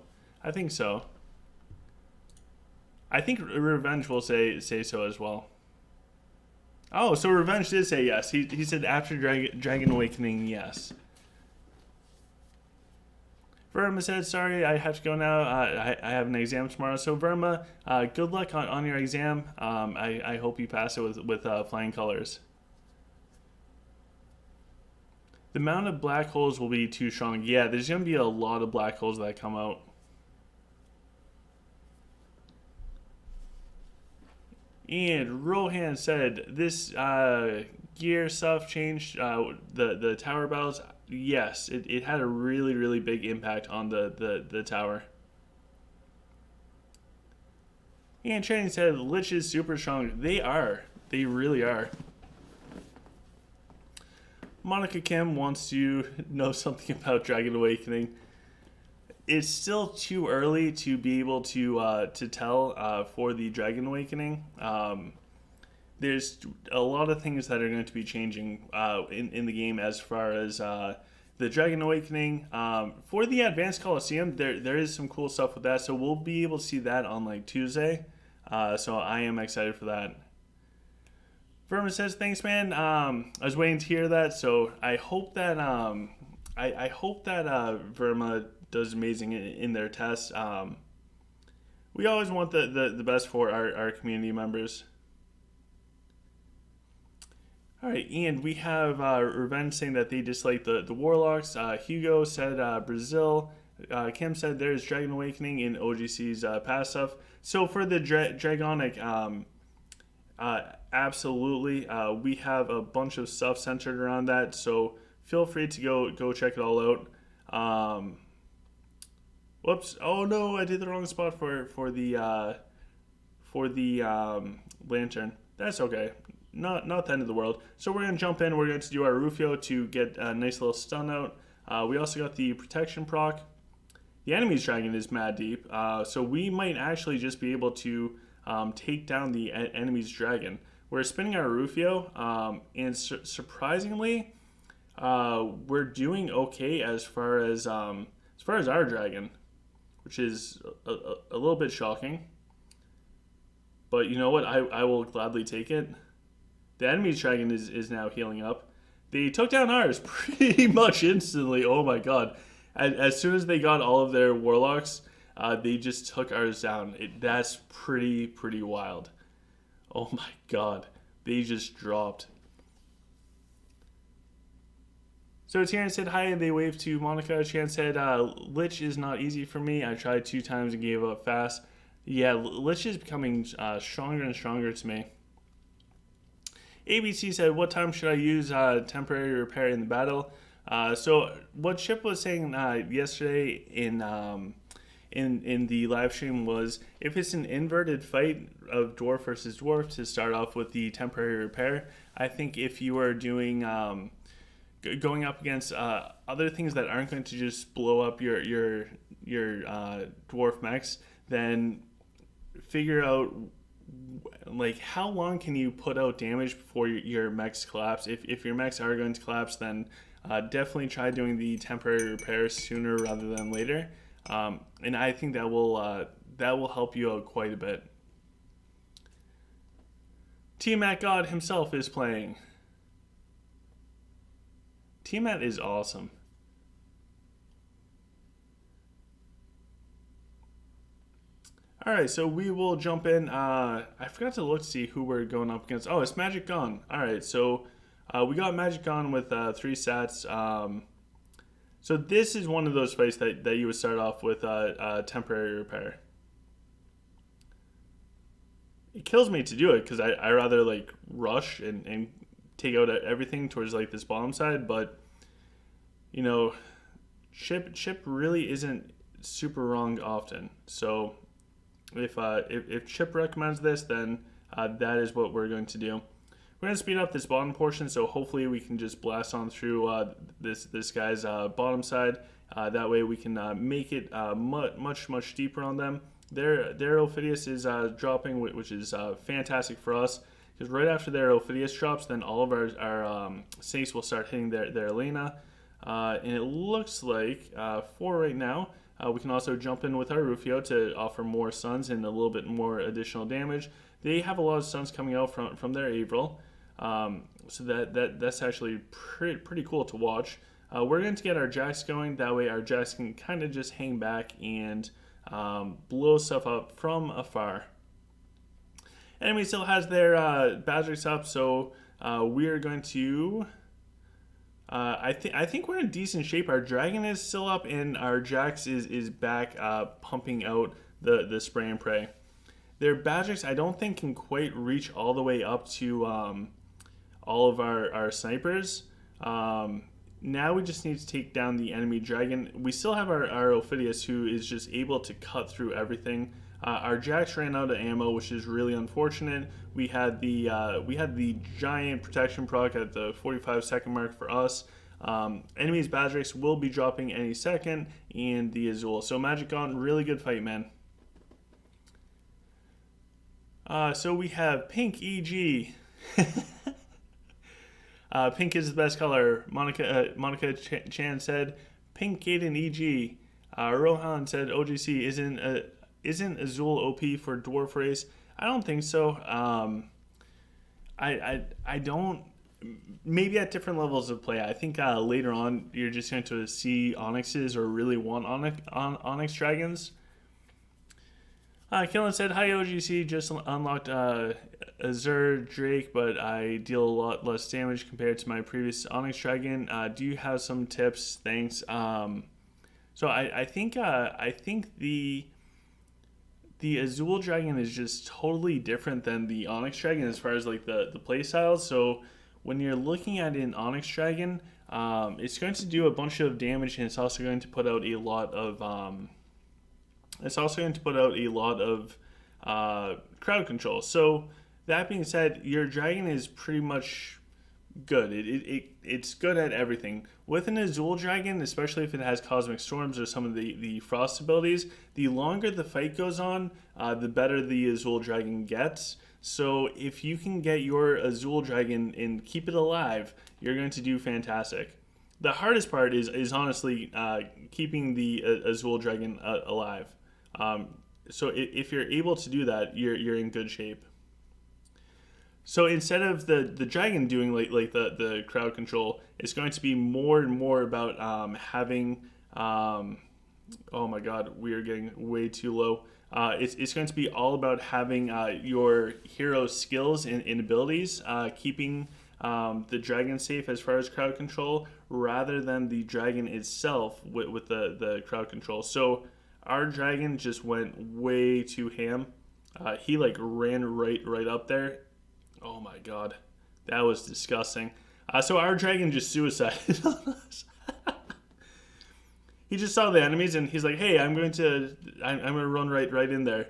I think Revenge will say so as well. Oh, so Revenge did say yes. He said after Dragon Awakening, yes. Verma said, sorry, I have to go now. I have an exam tomorrow. So, Verma, good luck on your exam. I hope you pass it with flying colors. The amount of black holes will be too strong. Yeah, there's going to be a lot of black holes that come out. And Rohan said, this gear stuff changed the tower battles. Yes, it had a really, really big impact on the tower. And Channing said, Lich is super strong. They are. They really are. Monica Kim wants to know something about Dragon Awakening. It's still too early to be able to tell for the Dragon Awakening. There's a lot of things that are going to be changing in the game as far as the Dragon Awakening. For the Advanced Coliseum, there is some cool stuff with that, so we'll be able to see that on like Tuesday. So I am excited for that. Verma says, "Thanks, man. I was waiting to hear that, so I hope that I hope that Verma does amazing in their tests. We always want the best for our community members." All right, and we have Revenge saying that they dislike the Warlocks. Hugo said Brazil. Kim said there's Dragon Awakening in OGC's past stuff. So for the Dragonic, absolutely. We have a bunch of stuff centered around that, so feel free to go check it all out. Whoops! Oh no, I did the wrong spot for the lantern. That's okay. Not the end of the world. So we're gonna jump in. We're going to do our Rufio to get a nice little stun out. We also got the protection proc. The enemy's dragon is mad deep, so we might actually just be able to take down the enemy's dragon. We're spinning our Rufio, and surprisingly, we're doing okay as far as our dragon, which is a little bit shocking. But you know what? I will gladly take it. The enemy's dragon is now healing up. They took down ours pretty much instantly. Oh my god. As soon as they got all of their warlocks, they just took ours down. That's pretty wild. Oh my god. They just dropped. So Tyrion said hi and they waved to Monica. Chan said, Lich is not easy for me. I tried 2 times and gave up fast. Yeah, Lich is becoming stronger and stronger to me. ABC said, what time should I use temporary repair in the battle? So what Chip was saying yesterday in the live stream was, if it's an inverted fight of dwarf versus dwarf, to start off with the temporary repair. I think if you are doing going up against other things that aren't going to just blow up your dwarf mechs, then figure out like how long can you put out damage before your mechs collapse. If your mechs are going to collapse, then definitely try doing the temporary repairs sooner rather than later, and I think that will help you out quite a bit. T-Matt God himself is playing. T-Matt is awesome. Alright, so we will jump in. I forgot to look to see who we're going up against. Oh, it's Magic Gone. Alright, so we got Magic Gone with 3 sats. So this is one of those fights that you would start off with temporary repair. It kills me to do it because I rather like rush and take out everything towards like this bottom side, but you know, Chip really isn't super wrong often. So if Chip recommends this, then that is what we're going to do. We're going to speed up this bottom portion, so hopefully we can just blast on through this guy's bottom side. That way we can make it much deeper on them. Their Ophidius is dropping, which is fantastic for us, because right after their Ophidius drops, then all of our snakes will start hitting their Elena. And it looks like, for right now, We can also jump in with our Rufio to offer more stuns and a little bit more additional damage. They have a lot of stuns coming out from their Avril, so that's actually pretty cool to watch. We're going to get our Jax going. That way our Jax can kind of just hang back and blow stuff up from afar. Enemy still has their Badrix up, so we are going to... I think we're in decent shape. Our Dragon is still up, and our Jax is back pumping out the spray and pray. Their Badrix, I don't think, can quite reach all the way up to all of our snipers. Now we just need to take down the enemy Dragon. We still have our Ophidius, who is just able to cut through everything. Our Jax ran out of ammo, which is really unfortunate. We had the giant protection proc at the 45-second mark for us. Enemy's Badrix will be dropping any second, and the Azul. So Magic Gaunt, really good fight, man. So we have Pink EG. Pink is the best color. Monica Chan said, Pink Gaiden EG. Rohan said, OGC isn't Azul OP for Dwarf Race? I don't think so. I don't. Maybe at different levels of play. I think later on you're just going to see Onyxes or really want Onyx Dragons. Killen said, hi OGC, just unlocked Azure Drake, but I deal a lot less damage compared to my previous Onyx Dragon. Do you have some tips? Thanks. So I think the Azul Dragon is just totally different than the Onyx Dragon as far as like the play styles. So when you're looking at an Onyx Dragon, it's going to do a bunch of damage, and it's also going to put out a lot of crowd control. So that being said, your Dragon is pretty much good. It's good at everything. With an Azul Dragon, especially if it has Cosmic Storms or some of the Frost abilities, the longer the fight goes on, the better the Azul Dragon gets. So if you can get your Azul Dragon and keep it alive, you're going to do fantastic. The hardest part is honestly keeping the Azul Dragon alive. So if you're able to do that, you're in good shape. So instead of the Dragon doing like the crowd control, it's going to be more and more about having oh my god, we are getting way too low. It's going to be all about having your hero skills and abilities, keeping the Dragon safe as far as crowd control, rather than the Dragon itself with the crowd control. So our Dragon just went way too ham. He like ran right up there. Oh my god, that was disgusting. So our Dragon just suicided on us. He just saw the enemies and he's like, "Hey, I'm gonna run right in there."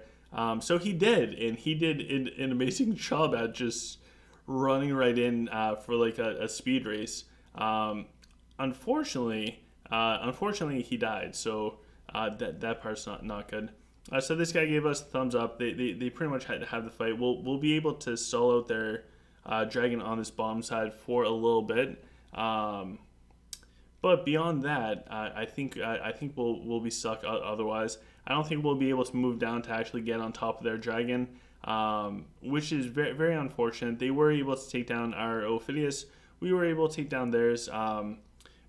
So he did, and he did an amazing job at just running right in for like a speed race. Unfortunately, he died. So that part's not good. So this guy gave us a thumbs up. They pretty much had to have the fight. We'll be able to solo out their Dragon on this bomb side for a little bit. But beyond that, I think we'll be stuck otherwise. I don't think we'll be able to move down to actually get on top of their Dragon, which is very, very unfortunate. They were able to take down our Ophidius. We were able to take down theirs.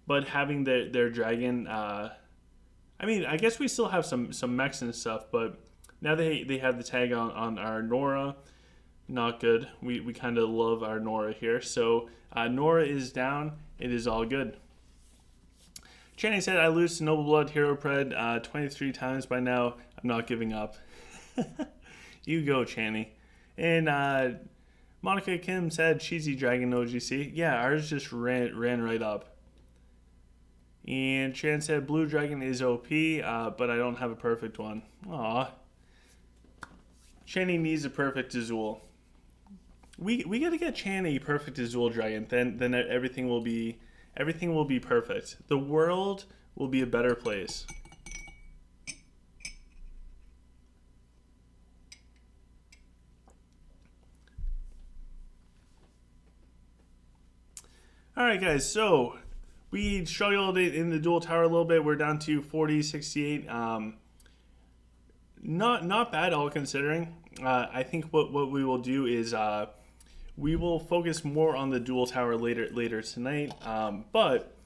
But having their Dragon, I mean, I guess we still have some mechs and stuff, but now they have the tag on our Nora. Not good. We kind of love our Nora here. So Nora is down. It is all good. Channing said, I lose to Noble Blood Hero Pred 23 times by now. I'm not giving up. You go, Channing. And Monica Kim said, Cheesy Dragon OGC. Yeah, ours just ran right up. And Chan said, Blue Dragon is OP, but I don't have a perfect one. Aw. Channing needs a perfect Azul. We gotta get Chan a perfect Azul Dragon, then everything will be perfect. The world will be a better place. Alright guys, so we struggled in the duel tower a little bit. We're down to 40, 68. Not bad, all considering. I think what we will do is we will focus more on the duel tower later tonight. But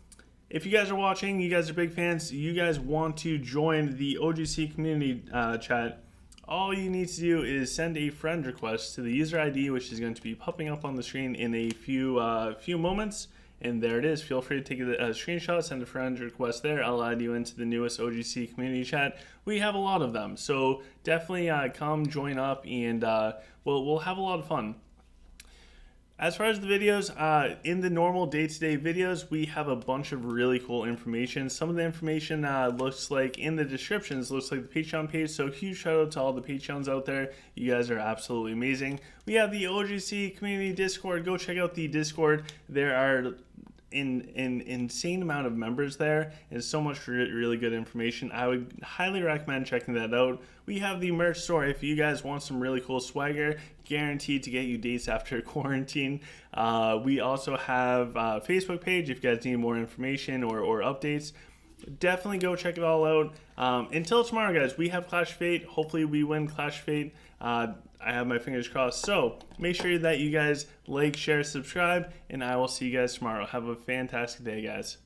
if you guys are watching, you guys are big fans, you guys want to join the OGC community chat, all you need to do is send a friend request to the user ID, which is going to be popping up on the screen in a few moments. And there it is. Feel free to take a screenshot, send a friend request there. I'll add you into the newest OGC community chat. We have a lot of them, so definitely come join up, and we'll have a lot of fun. As far as the videos, in the normal day-to-day videos, we have a bunch of really cool information. Some of the information looks like in the descriptions, looks like the Patreon page, so huge shout out to all the Patreons out there. You guys are absolutely amazing. We have the OGC community Discord. Go check out the Discord. There are an insane amount of members there, and so much really good information. I would highly recommend checking that out. We have the merch store. If you guys want some really cool swagger, guaranteed to get you dates after quarantine. We also have a Facebook page if you guys need more information or updates. Definitely go check it all out. Until tomorrow, guys, we have Clash of Fate. Hopefully we win Clash of Fate. I have my fingers crossed. So make sure that you guys like, share, subscribe, and I will see you guys tomorrow. Have a fantastic day, guys.